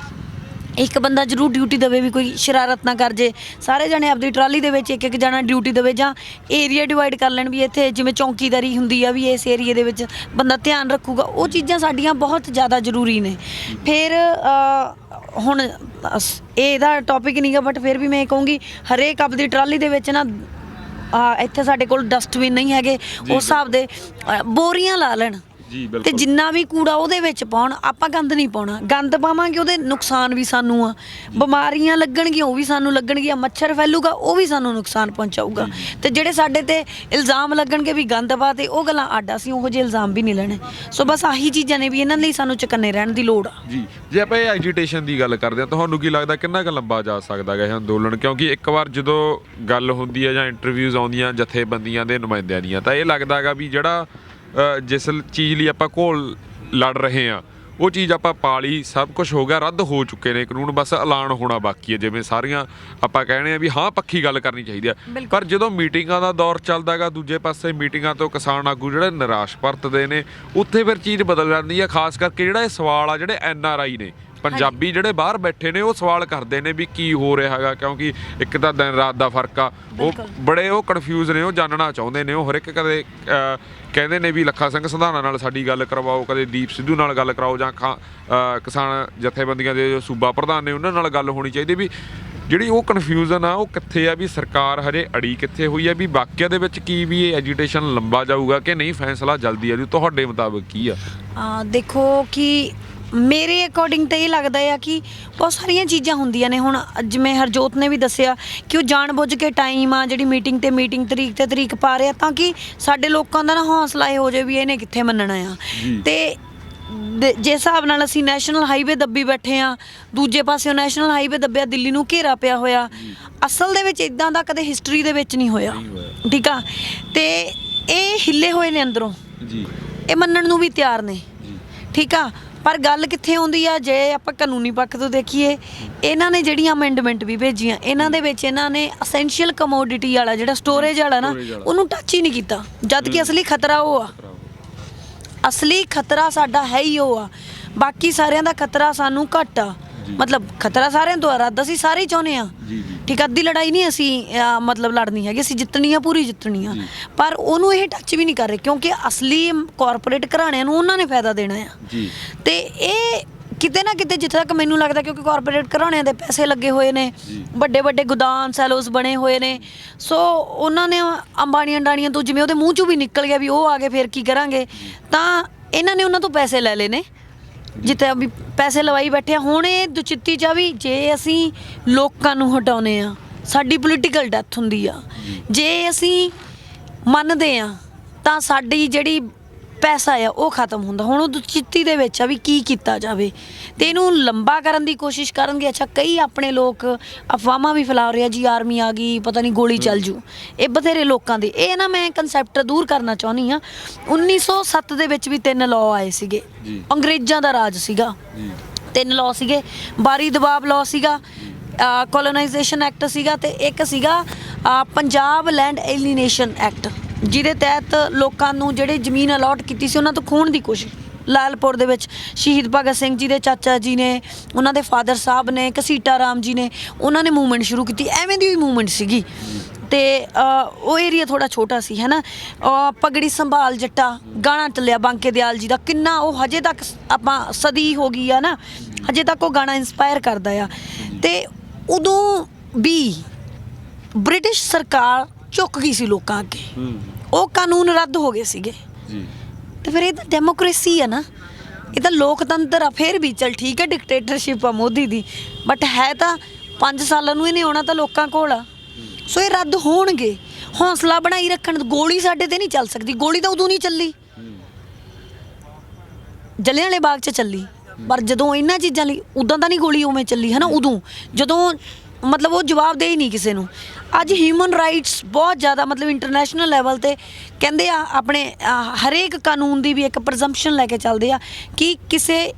ਇੱਕ ਬੰਦਾ ਜ਼ਰੂਰ ਡਿਊਟੀ ਦੇਵੇ, ਵੀ ਕੋਈ ਸ਼ਰਾਰਤ ਨਾ ਕਰ ਜੇ। ਸਾਰੇ ਜਣੇ ਆਪਦੀ ਟਰਾਲੀ ਦੇ ਵਿੱਚ ਇੱਕ ਜਣਾ ਡਿਊਟੀ ਦੇਵੇ, ਜਾਂ ਏਰੀਆ ਡਿਵਾਈਡ ਕਰ ਲੈਣ ਵੀ ਇੱਥੇ ਜਿਵੇਂ ਚੌਂਕੀਦਾਰੀ ਹੁੰਦੀ ਆ ਵੀ ਇਸ ਏਰੀਏ ਦੇ ਵਿੱਚ ਬੰਦਾ ਧਿਆਨ ਰੱਖੂਗਾ। ਉਹ ਚੀਜ਼ਾਂ ਸਾਡੀਆਂ ਬਹੁਤ ਜ਼ਿਆਦਾ ਜ਼ਰੂਰੀ ਨੇ। ਫਿਰ ਹੁਣ ਇਹਦਾ ਟੌਪਿਕ ਨਹੀਂਗਾ, ਬਟ ਫਿਰ ਵੀ ਮੈਂ ਕਹੂੰਗੀ ਹਰੇਕ ਆਪਦੀ ਟਰਾਲੀ ਦੇ ਵਿੱਚ ਨਾ ਇੱਥੇ ਸਾਡੇ ਕੋਲ ਡਸਟਬਿਨ ਨਹੀਂ ਹੈਗੇ, ਉਸ ਹਿਸਾਬ ਦੇ ਬੋਰੀਆਂ ਲਾ ਲੈਣ ਤੇ ਜਿੰਨਾ ਵੀ ਕੂੜਾ ਉਹਦੇ ਵਿੱਚ ਪਾਉਣ। ਆਪਾਂ ਗੰਦ ਨਹੀਂ ਪਾਉਣਾ, ਗੰਦ ਪਾਵਾਂਗੇ ਉਹਦੇ ਨੁਕਸਾਨ ਵੀ ਸਾਨੂੰ ਆ। ਬਿਮਾਰੀਆਂ ਲੱਗਣਗੀਆਂ ਉਹ ਵੀ ਸਾਨੂੰ ਲੱਗਣਗੀਆਂ, ਮੱਛਰ ਫੈਲੂਗਾ ਉਹ ਵੀ ਸਾਨੂੰ ਨੁਕਸਾਨ ਪਹੁੰਚਾਊਗਾ। ਤੇ ਜਿਹੜੇ ਸਾਡੇ ਤੇ ਇਲਜ਼ਾਮ ਲੱਗਣਗੇ ਵੀ ਗੰਦ ਪਾ ਤੇ ਉਹ ਗੱਲਾਂ ਅੱਡ, ਅਸੀਂ ਉਹੋ ਜਿਹੇ ਇਲਜ਼ਾਮ ਵੀ ਨਹੀਂ ਲੈਣੇ। ਸੋ ਬਸ ਆਹੀ ਚੀਜ਼ਾਂ ਨੇ ਵੀ ਇਹਨਾਂ ਲਈ ਸਾਨੂੰ ਚੁਕੰਨੇ ਰਹਿਣ ਦੀ ਲੋੜ ਆ। ਜੀ ਜੇ ਆਪਾਂ ਇਹ ਐਜੀਟੇਸ਼ਨ ਦੀ ਗੱਲ ਕਰਦੇ ਹਾਂ, ਤੁਹਾਨੂੰ ਕੀ ਲੱਗਦਾ ਕਿੰਨਾ ਕੁ ਲੰਬਾ ਜਾ ਸਕਦਾ ਹੈ ਇਹ ਅੰਦੋਲਨ? ਕਿਉਂਕਿ ਇੱਕ ਵਾਰ ਜਦੋਂ ਗੱਲ ਹੁੰਦੀ ਹੈ ਜਾਂ ਇੰਟਰਵਿਊਜ਼ ਆਉਂਦੀਆਂ ਜਥੇਬੰਦੀਆਂ ਦੇ ਨੁਮਾਇੰਦਿਆਂ ਦੀਆਂ, ਤਾਂ ਇਹ ਲੱਗਦਾ ਹੈਗਾ ਵੀ ਜਿਹੜਾ ਜਿਸ ਚੀਜ਼ ਲਈ ਆਪਾਂ ਘੋਲ ਲੜ ਰਹੇ ਹਾਂ ਉਹ ਚੀਜ਼ ਆਪਾਂ ਪਾ ਲਈ, ਸਭ ਕੁਝ ਹੋ ਗਿਆ, ਰੱਦ ਹੋ ਚੁੱਕੇ ਨੇ ਕਾਨੂੰਨ, ਬਸ ਐਲਾਨ ਹੋਣਾ ਬਾਕੀ ਹੈ। ਜਿਵੇਂ ਸਾਰੀਆਂ ਆਪਾਂ ਕਹਿੰਦੇ ਆ ਵੀ ਹਾਂ ਪੱਖੀ ਗੱਲ ਕਰਨੀ ਚਾਹੀਦੀ ਹੈ, ਪਰ ਜਦੋਂ ਮੀਟਿੰਗਾਂ ਦਾ ਦੌਰ ਚੱਲਦਾ ਹੈਗਾ, ਦੂਜੇ ਪਾਸੇ ਮੀਟਿੰਗਾਂ ਤੋਂ ਕਿਸਾਨ ਆਗੂ ਜਿਹੜੇ ਨਿਰਾਸ਼ ਪਰਤਦੇ ਨੇ, ਉੱਥੇ ਫਿਰ ਚੀਜ਼ ਬਦਲ ਜਾਂਦੀ ਹੈ। ਖਾਸ ਕਰਕੇ ਜਿਹੜਾ ਇਹ ਸਵਾਲ ਆ, ਜਿਹੜੇ NRI ਨੇ ਪੰਜਾਬੀ ਜਿਹੜੇ ਬਾਹਰ ਬੈਠੇ ਨੇ, ਉਹ ਸਵਾਲ ਕਰਦੇ ਨੇ ਵੀ ਕੀ ਹੋ ਰਿਹਾ ਹੈਗਾ। ਕਿਉਂਕਿ ਇੱਕ ਤਾਂ ਦਿਨ ਰਾਤ ਦਾ ਫਰਕ ਆ, ਉਹ ਬੜੇ ਕਨਫਿਊਜ਼ ਨੇ, ਉਹ ਜਾਣਨਾ ਚਾਹੁੰਦੇ ਨੇ। ਉਹ ਹਰ ਇੱਕ ਕਦੇ ਕਹਿੰਦੇ ਨੇ ਵੀ ਲੱਖਾ ਸਿੰਘ ਸੰਧਾਣਾ ਨਾਲ ਸਾਡੀ ਗੱਲ ਕਰਵਾਓ, ਕਦੇ ਦੀਪ ਸਿੱਧੂ ਨਾਲ ਗੱਲ ਕਰਾਓ, ਜਾਂ ਕਿਸਾਨ ਜਥੇਬੰਦੀਆਂ ਦੇ ਜੋ ਸੂਬਾ ਪ੍ਰਧਾਨ ਨੇ ਉਹਨਾਂ ਨਾਲ ਗੱਲ ਹੋਣੀ ਚਾਹੀਦੀ ਵੀ ਜਿਹੜੀ ਉਹ ਕਨਫਿਊਜ਼ਨ ਆ ਉਹ ਕਿੱਥੇ ਆ, ਵੀ ਸਰਕਾਰ ਹਜੇ ਅੜੀ ਕਿੱਥੇ ਹੋਈ ਆ, ਵੀ ਵਾਕਿਆ ਦੇ ਵਿੱਚ ਕੀ ਵੀ ਇਹ ਐਜੀਟੇਸ਼ਨ ਲੰਬਾ ਜਾਊਗਾ ਕਿ ਨਹੀਂ, ਫੈਸਲਾ ਜਲਦੀ ਆ ਜੂ? ਤੁਹਾਡੇ ਮੁਤਾਬਕ ਕੀ ਆ? ਦੇਖੋ ਕਿ ਮੇਰੇ ਅਕੋਰਡਿੰਗ ਤਾਂ ਇਹ ਲੱਗਦਾ ਆ ਕਿ ਬਹੁਤ ਸਾਰੀਆਂ ਚੀਜ਼ਾਂ ਹੁੰਦੀਆਂ ਨੇ। ਹੁਣ ਜਿਵੇਂ ਹਰਜੋਤ ਨੇ ਵੀ ਦੱਸਿਆ ਕਿ ਉਹ ਜਾਣਬੁੱਝ ਕੇ ਟਾਈਮ ਆ ਜਿਹੜੀ ਮੀਟਿੰਗ ਤਰੀਕ ਤੇ ਤਰੀਕ ਪਾ ਰਿਹਾ, ਤਾਂ ਕਿ ਸਾਡੇ ਲੋਕਾਂ ਦਾ ਨਾ ਹੌਸਲਾ ਇਹ ਹੋ ਜਾਵੇ ਵੀ ਇਹਨੇ ਕਿੱਥੇ ਮੰਨਣਾ ਆ। ਤੇ ਜਿਸ ਹਿਸਾਬ ਨਾਲ ਅਸੀਂ ਨੈਸ਼ਨਲ ਹਾਈਵੇ ਦੱਬੀ ਬੈਠੇ ਆ, ਦੂਜੇ ਪਾਸਿਓਂ ਨੈਸ਼ਨਲ ਹਾਈਵੇ ਦੱਬਿਆ, ਦਿੱਲੀ ਨੂੰ ਘੇਰਾ ਪਿਆ ਹੋਇਆ। ਅਸਲ ਦੇ ਵਿੱਚ ਇਦਾਂ ਦਾ ਕਦੇ ਹਿਸਟਰੀ ਦੇ ਵਿੱਚ ਨਹੀਂ ਹੋਇਆ, ਠੀਕ ਆ। ਤੇ ਇਹ ਹਿੱਲੇ ਹੋਏ ਨੇ ਅੰਦਰੋਂ, ਇਹ ਮੰਨਣ ਨੂੰ ਵੀ ਤਿਆਰ ਨੇ, ਠੀਕ ਆ। ਪਰ ਗੱਲ ਕਿੱਥੇ ਆਉਂਦੀ ਆ, ਜੇ ਆਪਾਂ ਕਾਨੂੰਨੀ ਪੱਖ ਤੋਂ ਦੇਖੀਏ, ਇਹਨਾਂ ਨੇ ਜਿਹੜੀਆਂ ਅਮੈਂਡਮੈਂਟ ਵੀ ਭੇਜੀਆਂ, ਇਹਨਾਂ ਦੇ ਵਿੱਚ ਇਹਨਾਂ ਨੇ ਅਸੈਂਸ਼ੀਅਲ ਕਮੋਡਿਟੀ ਵਾਲਾ ਜਿਹੜਾ ਸਟੋਰੇਜ ਵਾਲਾ ਨਾ, ਉਹਨੂੰ ਟੱਚ ਹੀ ਨਹੀਂ ਕੀਤਾ, ਜਦ ਕਿ ਅਸਲੀ ਖਤਰਾ ਉਹ ਆ। ਅਸਲੀ ਖਤਰਾ ਸਾਡਾ ਹੈ ਹੀ ਉਹ ਆ, ਬਾਕੀ ਸਾਰਿਆਂ ਦਾ ਖਤਰਾ ਸਾਨੂੰ ਘੱਟ ਆ। ਮਤਲਬ ਖਤਰਾ ਸਾਰਿਆਂ ਤੋਂ ਰੱਦ ਅਸੀਂ ਸਾਰੇ ਹੀ ਚਾਹੁੰਦੇ ਆ, ਠੀਕ ਆ, ਅੱਧੀ ਲੜਾਈ ਨਹੀਂ ਅਸੀਂ ਮਤਲਬ ਲੜਨੀ ਹੈਗੀ, ਅਸੀਂ ਜਿੱਤਣੀ ਆ, ਪੂਰੀ ਜਿੱਤਣੀ ਆ, ਪਰ ਉਹਨੂੰ ਇਹ ਟੱਚ ਵੀ ਨਹੀਂ ਕਰ ਰਹੇ, ਕਿਉਂਕਿ ਅਸਲੀ ਕਾਰਪੋਰੇਟ ਘਰਾਣਿਆਂ ਨੂੰ ਉਹਨਾਂ ਨੇ ਫਾਇਦਾ ਦੇਣਾ ਆ। ਤੇ ਇਹ ਕਿਤੇ ਨਾ ਕਿਤੇ ਜਿੱਥੇ ਤੱਕ ਮੈਨੂੰ ਲੱਗਦਾ, ਕਿਉਂਕਿ ਕਾਰਪੋਰੇਟ ਘਰਾਣਿਆਂ ਦੇ ਪੈਸੇ ਲੱਗੇ ਹੋਏ ਨੇ, ਵੱਡੇ ਵੱਡੇ ਗੋਦਾਮ ਸੈਲੋਸ ਬਣੇ ਹੋਏ ਨੇ, ਸੋ ਉਹਨਾਂ ਨੇ ਅੰਬਾਣੀਆਂ ਅੰਡਾਣੀਆਂ ਤੋਂ, ਜਿਵੇਂ ਉਹਦੇ ਮੂੰਹ 'ਚੋਂ ਵੀ ਨਿਕਲ ਗਿਆ ਵੀ ਉਹ ਆ ਗਏ ਫਿਰ ਕੀ ਕਰਾਂਗੇ, ਤਾਂ ਇਹਨਾਂ ਨੇ ਉਹਨਾਂ ਤੋਂ ਪੈਸੇ ਲੈ ਲਏ ਨੇ, ਜਿੱਥੇ ਵੀ ਪੈਸੇ ਲਵਾਈ ਬੈਠੇ ਆ। ਹੁਣ ਇਹ ਦੁਚਿੱਤੀ 'ਚ ਆ ਵੀ ਜੇ ਅਸੀਂ ਲੋਕਾਂ ਨੂੰ ਹਟਾਉਂਦੇ ਆ, ਸਾਡੀ ਪੋਲੀਟੀਕਲ ਡੈਥ ਹੁੰਦੀ ਆ, ਜੇ ਅਸੀਂ ਮੰਨਦੇ ਆ ਤਾਂ ਸਾਡੀ ਜਿਹੜੀ ਪੈਸਾ ਆ ਉਹ ਖਤਮ ਹੁੰਦਾ। ਹੁਣ ਉਹ ਦੁਚਿੱਤੀ ਦੇ ਵਿੱਚ ਆ ਵੀ ਕੀ ਕੀਤਾ ਜਾਵੇ, ਤੇ ਇਹਨੂੰ ਲੰਬਾ ਕਰਨ ਦੀ ਕੋਸ਼ਿਸ਼ ਕਰਨਗੇ। ਅੱਛਾ, ਕਈ ਆਪਣੇ ਲੋਕ ਅਫਵਾਹਾਂ ਵੀ ਫੈਲਾ ਰਹੇ ਆ ਜੀ, ਆਰਮੀ ਆ ਗਈ, ਪਤਾ ਨਹੀਂ ਗੋਲੀ ਚੱਲ ਜੂ, ਇਹ ਬਥੇਰੇ ਲੋਕਾਂ ਦੇ, ਇਹ ਨਾ ਮੈਂ ਕਨਸੈਪਟ ਦੂਰ ਕਰਨਾ ਚਾਹੁੰਦੀ ਆ। 1907 ਦੇ ਵਿੱਚ ਵੀ 3 ਲਾਅ ਆਏ ਸੀਗੇ, ਅੰਗਰੇਜ਼ਾਂ ਦਾ ਰਾਜ ਸੀਗਾ, 3 ਲਾਅ ਸੀਗੇ। ਬਾਰੀ ਦਬਾਬ ਲਾਅ ਸੀਗਾ, ਕੋਲੋਨਾਈਜੇਸ਼ਨ ਐਕਟ ਸੀਗਾ, ਤੇ ਇੱਕ ਸੀਗਾ ਪੰਜਾਬ ਲੈਂਡ ਐਲੀਨੇਸ਼ਨ ਐਕਟ, ਜਿਹਦੇ ਤਹਿਤ ਲੋਕਾਂ ਨੂੰ ਜਿਹੜੇ ਜ਼ਮੀਨ ਅਲਾਟ ਕੀਤੀ ਸੀ ਉਹਨਾਂ ਤੋਂ ਖੋਹਣ ਦੀ ਕੋਸ਼ਿਸ਼। ਲਾਲਪੁਰ ਦੇ ਵਿੱਚ ਸ਼ਹੀਦ ਭਗਤ ਸਿੰਘ ਜੀ ਦੇ ਚਾਚਾ ਜੀ ਨੇ, ਉਹਨਾਂ ਦੇ ਫਾਦਰ ਸਾਹਿਬ ਨੇ, ਘਸੀਟਾ ਰਾਮ ਜੀ ਨੇ, ਉਹਨਾਂ ਨੇ ਮੂਵਮੈਂਟ ਸ਼ੁਰੂ ਕੀਤੀ, ਐਵੇਂ ਦੀ ਵੀ ਮੂਵਮੈਂਟ ਸੀਗੀ। ਤੇ ਉਹ ਏਰੀਆ ਥੋੜਾ ਛੋਟਾ ਸੀ, ਹੈ ਨਾ। ਪਗੜੀ ਸੰਭਾਲ ਜੱਟਾ ਗਾਣਾ ਚੱਲਿਆ ਬਾਂਕੇ ਦਿਆਲ ਜੀ ਦਾ, ਕਿੰਨਾ ਉਹ ਹਜੇ ਤੱਕ ਆਪਾਂ ਸਦੀ ਹੋ ਗਈ ਆ ਨਾ, ਹਜੇ ਤੱਕ ਉਹ ਗਾਣਾ ਇੰਸਪਾਇਰ ਕਰਦਾ ਆ। ਤੇ ਉਦੋਂ ਵੀ ਬ੍ਰਿਟਿਸ਼ ਸਰਕਾਰ ਝੁੱਕ ਗਈ ਸੀ ਲੋਕਾਂ ਅੱਗੇ, ਉਹ ਕਾਨੂੰਨ ਰੱਦ ਹੋ ਗਏ ਸੀਗੇ। ਤੇ ਫਿਰ ਇਹ ਤਾਂ ਡੈਮੋਕ੍ਰੇਸੀ ਆ ਨਾ, ਇਹ ਤਾਂ ਲੋਕਤੰਤਰ ਆ। ਫਿਰ ਵੀ ਚੱਲ ਠੀਕ ਹੈ, ਡਿਕਟੇਟਰਸ਼ਿਪ ਆ ਮੋਦੀ ਦੀ, ਬਟ ਹੈ ਤਾਂ 5 ਸਾਲਾਂ ਨੂੰ ਇਹਨੇ ਆਉਣਾ ਤਾਂ ਲੋਕਾਂ ਕੋਲ ਆ। ਸੋ ਇਹ ਰੱਦ ਹੋਣਗੇ, ਹੌਸਲਾ ਬਣਾਈ ਰੱਖਣ। ਗੋਲੀ ਸਾਡੇ ਤੇ ਨਹੀਂ ਚੱਲ ਸਕਦੀ, ਗੋਲੀ ਤਾਂ ਉਦੋਂ ਨਹੀਂ ਚੱਲੀ, ਜਲਿਆਂਵਾਲੇ ਬਾਗ 'ਚ ਚੱਲੀ, ਪਰ ਜਦੋਂ ਇਹਨਾਂ ਚੀਜ਼ਾਂ ਲਈ ਉਦਾਂ ਤਾਂ ਨਹੀਂ ਗੋਲੀ ਉਵੇਂ ਚੱਲੀ, ਹੈ ਨਾ। ਉਦੋਂ ਜਦੋਂ ਮਤਲਬ ਉਹ ਜਵਾਬ ਦੇ ਹੀ ਨਹੀਂ ਕਿਸੇ ਨੂੰ। ਅੱਜ ਹਿਊਮਨ ਰਾਈਟਸ ਬਹੁਤ ਜ਼ਿਆਦਾ ਮਤਲਬ ਇੰਟਰਨੈਸ਼ਨਲ ਲੈਵਲ ਤੇ ਕਹਿੰਦੇ ਆ, ਆਪਣੇ ਹਰੇਕ ਕਾਨੂੰਨ ਦੀ ਵੀ ਇੱਕ ਪ੍ਰਜ਼ੰਪਸ਼ਨ ਲੈ ਕੇ ਚੱਲਦੇ ਆ ਕਿ ਕਿਸੇ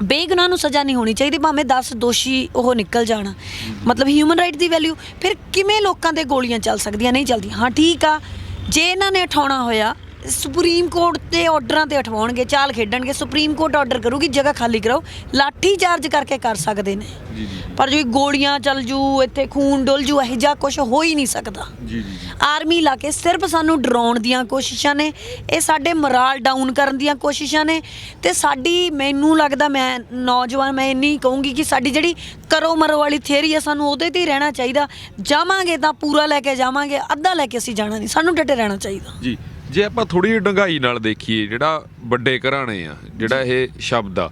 ਬੇਗੁਨਾਹ ਨੂੰ ਸਜ਼ਾ ਨਹੀਂ ਹੋਣੀ ਚਾਹੀਦੀ, ਭਾਵੇਂ 10 ਦੋਸ਼ੀ ਉਹ ਨਿਕਲ ਜਾਣ। ਮਤਲਬ ਹਿਊਮਨ ਰਾਈਟ ਦੀ ਵੈਲਿਊ। ਫਿਰ ਕਿਵੇਂ ਲੋਕਾਂ ਦੇ ਗੋਲੀਆਂ ਚੱਲ ਸਕਦੀਆਂ? ਨਹੀਂ ਚੱਲਦੀਆਂ। ਹਾਂ ਠੀਕ ਆ, ਜੇ ਇਹਨਾਂ ਨੇ ਉਠਾਉਣਾ ਹੋਇਆ ਸੁਪਰੀਮ ਕੋਰਟ ਦੇ ਆਰਡਰਾਂ ਤੇ ਉਠਵਾਉਣਗੇ, ਚਾਲ ਖੇਡਣਗੇ, ਸੁਪਰੀਮ ਕੋਰਟ ਆਰਡਰ ਕਰੂਗੀ ਜਗ੍ਹਾ ਖਾਲੀ ਕਰਾਓ, ਲਾਠੀ ਚਾਰਜ ਕਰਕੇ ਕਰ ਸਕਦੇ ਨੇ। ਪਰ ਜੋ ਗੋਲੀਆਂ ਚੱਲ ਜੂ, ਇੱਥੇ ਖੂਨ ਡੁੱਲ ਜੂ, ਇਹੋ ਜਿਹਾ ਕੁਛ ਹੋ ਹੀ ਨਹੀਂ ਸਕਦਾ। ਆਰਮੀ ਲਾ ਕੇ ਸਿਰਫ ਸਾਨੂੰ ਡਰਾਉਣ ਦੀਆਂ ਕੋਸ਼ਿਸ਼ਾਂ ਨੇ, ਇਹ ਸਾਡੇ ਮੋਰਾਲ ਡਾਊਨ ਕਰਨ ਦੀਆਂ ਕੋਸ਼ਿਸ਼ਾਂ ਨੇ। ਤੇ ਸਾਡੀ, ਮੈਨੂੰ ਲੱਗਦਾ, ਮੈਂ ਨੌਜਵਾਨ, ਮੈਂ ਇੰਨੀ ਕਹੂੰਗੀ ਕਿ ਸਾਡੀ ਜਿਹੜੀ ਕਰੋ ਮਰੋ ਵਾਲੀ ਥਿਊਰੀ ਆ, ਸਾਨੂੰ ਉਹਦੇ ਤੇ ਹੀ ਰਹਿਣਾ ਚਾਹੀਦਾ। ਜਾਵਾਂਗੇ ਤਾਂ ਪੂਰਾ ਲੈ ਕੇ ਜਾਵਾਂਗੇ, ਅੱਧਾ ਲੈ ਕੇ ਅਸੀਂ ਜਾਣਾ ਨਹੀਂ, ਸਾਨੂੰ ਡਟੇ ਰਹਿਣਾ ਚਾਹੀਦਾ ਜੀ। ਜੇ ਆਪਾਂ ਥੋੜੀ ਜਿਹੀ ਡੂੰਘਾਈ ਨਾਲ ਦੇਖੀਏ, ਜਿਹੜਾ ਵੱਡੇ ਘਰਾਣੇ ਆ, ਜਿਹੜਾ ਇਹ ਸ਼ਬਦ ਆ,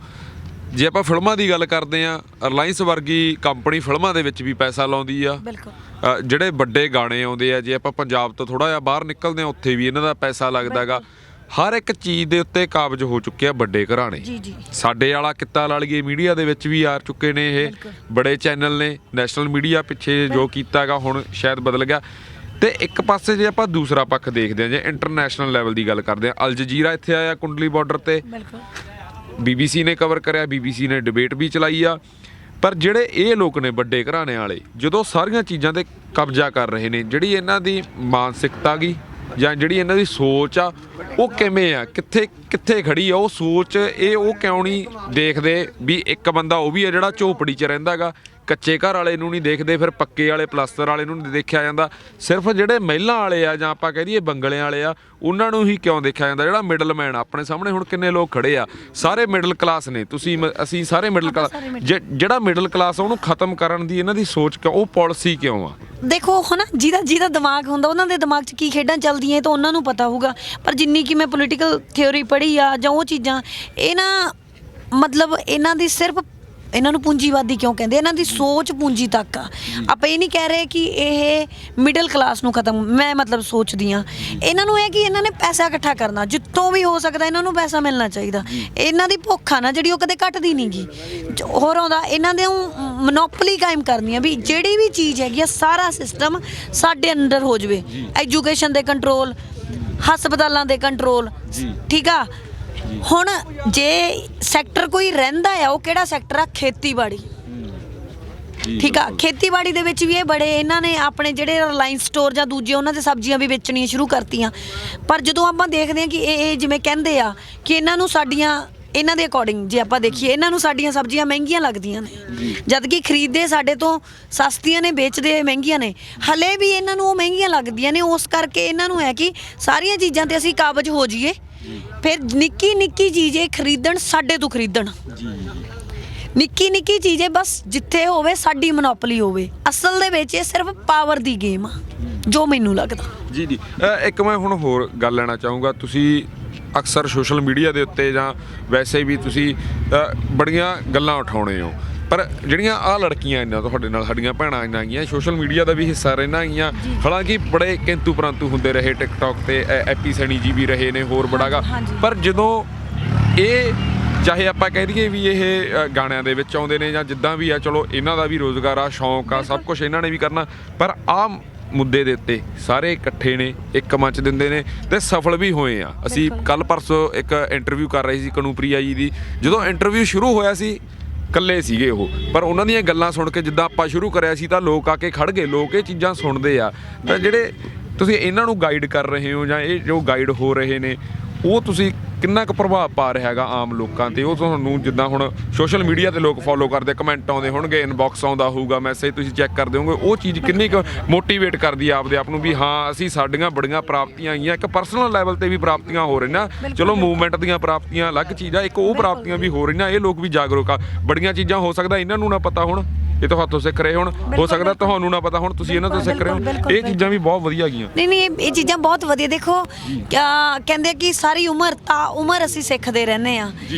ਜੇ ਆਪਾਂ ਫਿਲਮਾਂ ਦੀ ਗੱਲ ਕਰਦੇ ਆ, ਰਿਲਾਇੰਸ ਵਰਗੀ ਕੰਪਨੀ ਫਿਲਮਾਂ ਦੇ ਵਿੱਚ ਵੀ ਪੈਸਾ ਲਾਉਂਦੀ ਆ। ਬਿਲਕੁਲ। ਜਿਹੜੇ ਵੱਡੇ ਗਾਣੇ ਆਉਂਦੇ ਆ, ਜੇ ਆਪਾਂ ਪੰਜਾਬ ਤੋਂ ਥੋੜਾ ਜਿਹਾ ਬਾਹਰ ਨਿਕਲਦੇ ਆ, ਉੱਥੇ ਵੀ ਇਹਨਾਂ ਦਾ ਪੈਸਾ ਲੱਗਦਾ ਗਾ। ਹਰ ਇੱਕ ਚੀਜ਼ ਦੇ ਉੱਤੇ ਕਾਬਜ ਹੋ ਚੁੱਕੇ ਆ ਵੱਡੇ ਘਰਾਣੇ। ਸਾਡੇ ਵਾਲਾ ਕਿੱਤਾ ਲਾ ਲਈਏ, ਮੀਡੀਆ ਦੇ ਵਿੱਚ ਵੀ ਆ ਚੁੱਕੇ ਨੇ ਇਹ ਬੜੇ ਚੈਨਲ ਨੇ। ਨੈਸ਼ਨਲ ਮੀਡੀਆ ਪਿੱਛੇ ਜੋ ਕੀਤਾ ਗਾ, ਹੁਣ ਸ਼ਾਇਦ ਬਦਲ ਗਿਆ। ਤੇ ਇੱਕ ਪਾਸੇ ਜੇ ਆਪਾਂ ਦੂਸਰਾ ਪੱਖ ਦੇਖਦੇ ਹਾਂ, ਜੇ ਇੰਟਰਨੈਸ਼ਨਲ ਲੈਵਲ ਦੀ ਗੱਲ ਕਰਦੇ ਹਾਂ, ਅਲ ਜਜ਼ੀਰਾ ਇੱਥੇ ਆਇਆ ਕੁੰਡਲੀ ਬਾਰਡਰ ਤੇ, BBC ਨੇ ਕਵਰ ਕਰਿਆ, BBC ਨੇ ਡਿਬੇਟ ਵੀ ਚਲਾਈ ਆ। ਪਰ ਜਿਹੜੇ ਇਹ ਲੋਕ ਨੇ ਵੱਡੇ ਘਰਾਣੇ ਵਾਲੇ, ਜਦੋਂ ਸਾਰੀਆਂ ਚੀਜ਼ਾਂ ਤੇ ਕਬਜ਼ਾ ਕਰ ਰਹੇ ਨੇ, ਜਿਹੜੀ ਇਹਨਾਂ ਦੀ ਮਾਨਸਿਕਤਾ ਗੀ ਜਾਂ ਜਿਹੜੀ ਇਹਨਾਂ ਦੀ ਸੋਚ ਆ, ਉਹ ਕਿਵੇਂ ਆ, ਕਿੱਥੇ ਖੜੀ ਆ ਉਹ ਸੋਚ? ਇਹ ਉਹ ਕਿਉਂ ਨਹੀਂ ਦੇਖਦੇ ਵੀ ਇੱਕ ਬੰਦਾ ਉਹ ਵੀ ਆ ਜਿਹੜਾ ਝੋਪੜੀ 'ਚ ਰਹਿੰਦਾ ਗਾ, ਕੱਚੇ ਘਰ ਵਾਲੇ ਨੂੰ ਨਹੀਂ ਦੇਖਦੇ, ਫਿਰ ਪੱਕੇ ਵਾਲੇ ਪਲਸਤਰ ਵਾਲੇ ਨੂੰ ਨਹੀਂ ਦੇਖਿਆ ਜਾਂਦਾ, ਸਿਰਫ ਜਿਹੜੇ ਮਹਿਲਾਂ ਵਾਲੇ ਆ ਜਾਂ ਆਪਾਂ ਕਹਿ ਦਈਏ ਬੰਗਲਿਆਂ ਵਾਲੇ ਆ, ਉਹਨਾਂ ਨੂੰ ਹੀ ਕਿਉਂ ਦੇਖਿਆ ਜਾਂਦਾ? ਜਿਹੜਾ ਮਿਡਲਮੈਨ ਆਪਣੇ ਸਾਹਮਣੇ ਹੁਣ ਕਿੰਨੇ ਲੋਕ ਖੜੇ ਆ, ਸਾਰੇ ਮਿਡਲ ਕਲਾਸ ਨੇ, ਤੁਸੀਂ ਅਸੀਂ ਸਾਰੇ ਮਿਡਲ ਕਲਾਸ। ਜਿਹੜਾ ਮਿਡਲ ਕਲਾਸ ਆ ਉਹਨੂੰ ਖਤਮ ਕਰਨ ਦੀ ਇਹਨਾਂ ਦੀ ਸੋਚ ਕਿਉਂ, ਉਹ ਪਾਲਿਸੀ ਕਿਉਂ ਆ? ਦੇਖੋ ਹੈ ਨਾ, ਜਿਹਦਾ ਦਿਮਾਗ ਹੁੰਦਾ, ਉਹਨਾਂ ਦੇ ਦਿਮਾਗ 'ਚ ਕੀ ਖੇਡਾਂ ਚੱਲਦੀਆਂ ਇਹ ਤਾਂ ਉਹਨਾਂ ਨੂੰ ਪਤਾ ਹੋਊਗਾ। ਪਰ ਜਿੰਨੀ ਕਿ ਮੈਂ ਪੋਲੀਟੀਕਲ ਥਿਊਰੀ ਪੜ੍ਹੀ ਆ ਜਾਂ ਉਹ ਚੀਜ਼ਾਂ, ਇਹ ਨਾ ਮਤਲਬ ਇਹਨਾਂ ਦੀ ਸਿਰਫ, ਇਹਨਾਂ ਨੂੰ ਪੂੰਜੀਵਾਦੀ ਕਿਉਂ ਕਹਿੰਦੇ? ਇਹਨਾਂ ਦੀ ਸੋਚ ਪੂੰਜੀ ਤੱਕ ਆ। ਆਪਾਂ ਇਹ ਨਹੀਂ ਕਹਿ ਰਹੇ ਕਿ ਇਹ ਮਿਡਲ ਕਲਾਸ ਨੂੰ ਖਤਮ, ਮੈਂ ਮਤਲਬ ਸੋਚਦੀ ਹਾਂ ਇਹਨਾਂ ਨੂੰ ਇਹ ਕਿ ਇਹਨਾਂ ਨੇ ਪੈਸਾ ਇਕੱਠਾ ਕਰਨਾ, ਜਿੱਥੋਂ ਵੀ ਹੋ ਸਕਦਾ ਇਹਨਾਂ ਨੂੰ ਪੈਸਾ ਮਿਲਣਾ ਚਾਹੀਦਾ। ਇਹਨਾਂ ਦੀ ਭੁੱਖ ਆ ਨਾ ਜਿਹੜੀ, ਉਹ ਕਦੇ ਘਟਦੀ ਨਹੀਂ ਗੀ। ਹੋਰ ਆਉਂਦਾ ਇਹਨਾਂ ਦੇ ਮੋਨੋਪੋਲੀ ਕਾਇਮ ਕਰਨੀ ਆ ਵੀ ਜਿਹੜੀ ਵੀ ਚੀਜ਼ ਹੈਗੀ ਆ, ਸਾਰਾ ਸਿਸਟਮ ਸਾਡੇ ਅੰਡਰ ਹੋ ਜਾਵੇ। ਐਜੂਕੇਸ਼ਨ ਦੇ ਕੰਟਰੋਲ, ਹਸਪਤਾਲਾਂ ਦੇ ਕੰਟਰੋਲ, ਠੀਕ ਆ, ਹੁਣ ਜੇ ਸੈਕਟਰ ਕੋਈ ਰਹਿੰਦਾ ਆ, ਉਹ ਕਿਹੜਾ ਸੈਕਟਰ ਆ? ਖੇਤੀਬਾੜੀ। ਠੀਕ ਆ, ਖੇਤੀਬਾੜੀ ਦੇ ਵਿੱਚ ਵੀ ਇਹ ਬੜੇ ਇਹਨਾਂ ਨੇ ਆਪਣੇ ਜਿਹੜੇ ਰਿਲਾਇੰਸ ਸਟੋਰ ਜਾਂ ਦੂਜੇ ਉਹਨਾਂ ਦੇ ਸਬਜ਼ੀਆਂ ਵੀ ਵੇਚਣੀਆਂ ਸ਼ੁਰੂ ਕਰਤੀਆਂ। ਪਰ ਜਦੋਂ ਆਪਾਂ ਦੇਖਦੇ ਹਾਂ ਕਿ ਇਹ ਜਿਵੇਂ ਕਹਿੰਦੇ ਆ ਕਿ ਇਹਨਾਂ ਦੇ ਅਕੋਰਡਿੰਗ ਜੇ ਆਪਾਂ ਦੇਖੀਏ, ਇਹਨਾਂ ਨੂੰ ਸਾਡੀਆਂ ਸਬਜ਼ੀਆਂ ਮਹਿੰਗੀਆਂ ਲੱਗਦੀਆਂ ਨੇ, ਜਦ ਕਿ ਖਰੀਦਦੇ ਸਾਡੇ ਤੋਂ ਸਸਤੀਆਂ ਨੇ, ਵੇਚਦੇ ਮਹਿੰਗੀਆਂ ਨੇ। ਹਲੇ ਵੀ ਇਹਨਾਂ ਨੂੰ ਉਹ ਮਹਿੰਗੀਆਂ ਲੱਗਦੀਆਂ ਨੇ। ਉਸ ਕਰਕੇ ਇਹਨਾਂ ਨੂੰ ਹੈ ਕਿ ਸਾਰੀਆਂ ਚੀਜ਼ਾਂ ਤੇ ਅਸੀਂ ਕਾਬਜ਼ ਹੋ ਜਾਈਏ, ਫਿਰ ਨਿੱਕੀ ਨਿੱਕੀ ਚੀਜ਼ੇ ਖਰੀਦਣ, ਸਾਡੇ ਤੋਂ ਖਰੀਦਣ। ਨਿੱਕੀ ਨਿੱਕੀ ਚੀਜ਼ੇ ਬਸ ਜਿੱਥੇ ਹੋਵੇ ਸਾਡੀ ਮੋਨੋਪੋਲੀ ਹੋਵੇ। ਅਸਲ ਦੇ ਵਿੱਚ ਇਹ ਸਿਰਫ ਪਾਵਰ ਦੀ ਗੇਮ ਆ, ਜੋ ਮੈਨੂੰ ਲੱਗਦਾ। ਜੀ ਜੀ, ਇੱਕ ਮੈਂ ਹੁਣ ਹੋਰ ਗੱਲ ਲੈਣਾ ਚਾਹੂੰਗਾ। ਤੁਸੀਂ ਅਕਸਰ ਸੋਸ਼ਲ ਮੀਡੀਆ ਦੇ ਉੱਤੇ ਜਾਂ ਵੈਸੇ ਵੀ ਤੁਸੀਂ ਬੜੀਆਂ ਗੱਲਾਂ ਉਠਾਉਣੇ ਹੋ, ਪਰ ਜਿਹੜੀਆਂ ਆਹ ਲੜਕੀਆਂ ਇਹਨਾਂ ਤੁਹਾਡੇ ਨਾਲ ਸਾਡੀਆਂ ਭੈਣਾਂ ਇਹਨਾਂ ਆਈਆਂ, ਸੋਸ਼ਲ ਮੀਡੀਆ ਦਾ ਵੀ ਹਿੱਸਾ ਰਹਿਣਾ ਆਈਆਂ। ਹਾਲਾਂਕਿ ਬੜੇ ਕਿੰਤੂ ਪਰੰਤੂ ਹੁੰਦੇ ਰਹੇ, ਟਿਕਟੌਕ ਤੇ ਐਪੀ ਸੈਣੀ ਜੀ ਵੀ ਰਹੇ ਨੇ, ਹੋਰ ਬੜਾਗਾ। ਪਰ ਜਦੋਂ ਇਹ ਚਾਹੇ ਆਪਾਂ ਕਹਿ ਦਈਏ ਵੀ ਇਹ ਗਾਣਿਆਂ ਦੇ ਵਿੱਚ ਆਉਂਦੇ ਨੇ ਜਾਂ ਜਿੱਦਾਂ ਵੀ ਆ, ਚਲੋ ਇਹਨਾਂ ਦਾ ਵੀ ਰੋਜ਼ਗਾਰ ਆ, ਸ਼ੌਂਕ ਆ, ਸਭ ਕੁਝ ਇਹਨਾਂ ਨੇ ਵੀ ਕਰਨਾ, ਪਰ ਆਹ ਮੁੱਦੇ ਦੇ ਉੱਤੇ ਸਾਰੇ ਇਕੱਠੇ ਨੇ, ਇੱਕ ਮੰਚ ਦਿੰਦੇ ਨੇ ਤੇ ਸਫਲ ਵੀ ਹੋਏ ਆ। ਅਸੀਂ ਕੱਲ ਪਰਸੋਂ ਇੱਕ ਇੰਟਰਵਿਊ ਕਰ ਰਹੇ ਸੀ ਕਨੂਪ੍ਰਿਆ ਜੀ ਦੀ। ਜਦੋਂ ਇੰਟਰਵਿਊ ਸ਼ੁਰੂ ਹੋਇਆ ਸੀ ਇਕੱਲੇ ਸੀਗੇ ਉਹ, ਪਰ ਉਹਨਾਂ ਦੀਆਂ ਗੱਲਾਂ ਸੁਣ ਕੇ ਜਿੱਦਾਂ ਆਪਾਂ ਸ਼ੁਰੂ ਕਰਿਆ ਸੀ ਤਾਂ ਲੋਕ ਆ ਕੇ ਖੜ ਗਏ, ਲੋਕ ਇਹ ਚੀਜ਼ਾਂ ਸੁਣਦੇ ਆ। ਤਾਂ ਜਿਹੜੇ ਤੁਸੀਂ ਇਹਨਾਂ ਨੂੰ ਗਾਈਡ ਕਰ ਰਹੇ ਹੋ ਜਾਂ ਇਹ ਜੋ ਗਾਈਡ ਹੋ ਰਹੇ ਨੇ, ਉਹ ਤੁਸੀਂ ਕਿੰਨਾ ਕੁ ਪ੍ਰਭਾਵ ਪਾ ਰਿਹਾ ਹੈਗਾ ਆਮ ਲੋਕਾਂ ਤੇ? ਉਹ ਤੁਹਾਨੂੰ ਜਿੱਦਾਂ ਹੁਣ ਸੋਸ਼ਲ ਮੀਡੀਆ ਤੇ ਲੋਕ ਫੋਲੋ ਕਰਦੇ, ਕਮੈਂਟ ਆਉਂਦੇ ਹੋਣਗੇ, ਇਨਬਾਕਸ ਆਉਂਦਾ ਹੋਊਗਾ, ਮੈਸੇਜ ਤੁਸੀਂ ਚੈੱਕ ਕਰਦੇ ਹੋਗੇ, ਉਹ ਚੀਜ਼ ਕਿੰਨੀ ਕੁ ਮੋਟੀਵੇਟ ਕਰਦੀ ਆ ਆਪਦੇ ਆਪ ਨੂੰ ਵੀ ਹਾਂ ਅਸੀਂ ਸਾਡੀਆਂ ਬੜੀਆਂ ਪ੍ਰਾਪਤੀਆਂ ਆਈਆਂ? ਇੱਕ ਪਰਸਨਲ ਲੈਵਲ ਤੇ ਵੀ ਪ੍ਰਾਪਤੀਆਂ ਹੋ ਰਹੀਆਂ, ਚਲੋ ਮੂਵਮੈਂਟ ਦੀਆਂ ਪ੍ਰਾਪਤੀਆਂ ਅਲੱਗ ਚੀਜ਼ ਆ, ਇੱਕ ਉਹ ਪ੍ਰਾਪਤੀਆਂ ਵੀ ਹੋ ਰਹੀਆਂ। ਇਹ ਲੋਕ ਵੀ ਜਾਗਰੂਕ ਆ। ਬੜੀਆਂ ਚੀਜ਼ਾਂ ਹੋ ਸਕਦਾ ਇਹਨਾਂ ਨੂੰ ਨਾ ਪਤਾ ਹੋਣ, ਇਹ ਤੁਹਾਤੋਂ ਸਿੱਖ ਰਹੇ ਹੁਣ, ਹੋ ਸਕਦਾ ਤੁਹਾਨੂੰ ਨਾ ਪਤਾ ਹੁਣ, ਤੁਸੀਂ ਇਹਨਾਂ ਤੋਂ ਸਿੱਖ ਰਹੇ ਹੋ। ਇਹ ਚੀਜ਼ਾਂ ਵੀ ਬਹੁਤ ਵਧੀਆ ਗਈਆਂ। ਨਹੀਂ ਇਹ ਚੀਜ਼ਾਂ ਬਹੁਤ ਵਧੀਆ। ਦੇਖੋ ਕਹਿੰਦੇ ਕਿ ਸਾਰੀ ਉਮਰ ਅਸੀਂ ਸਿੱਖਦੇ ਰਹਿੰਦੇ ਆ।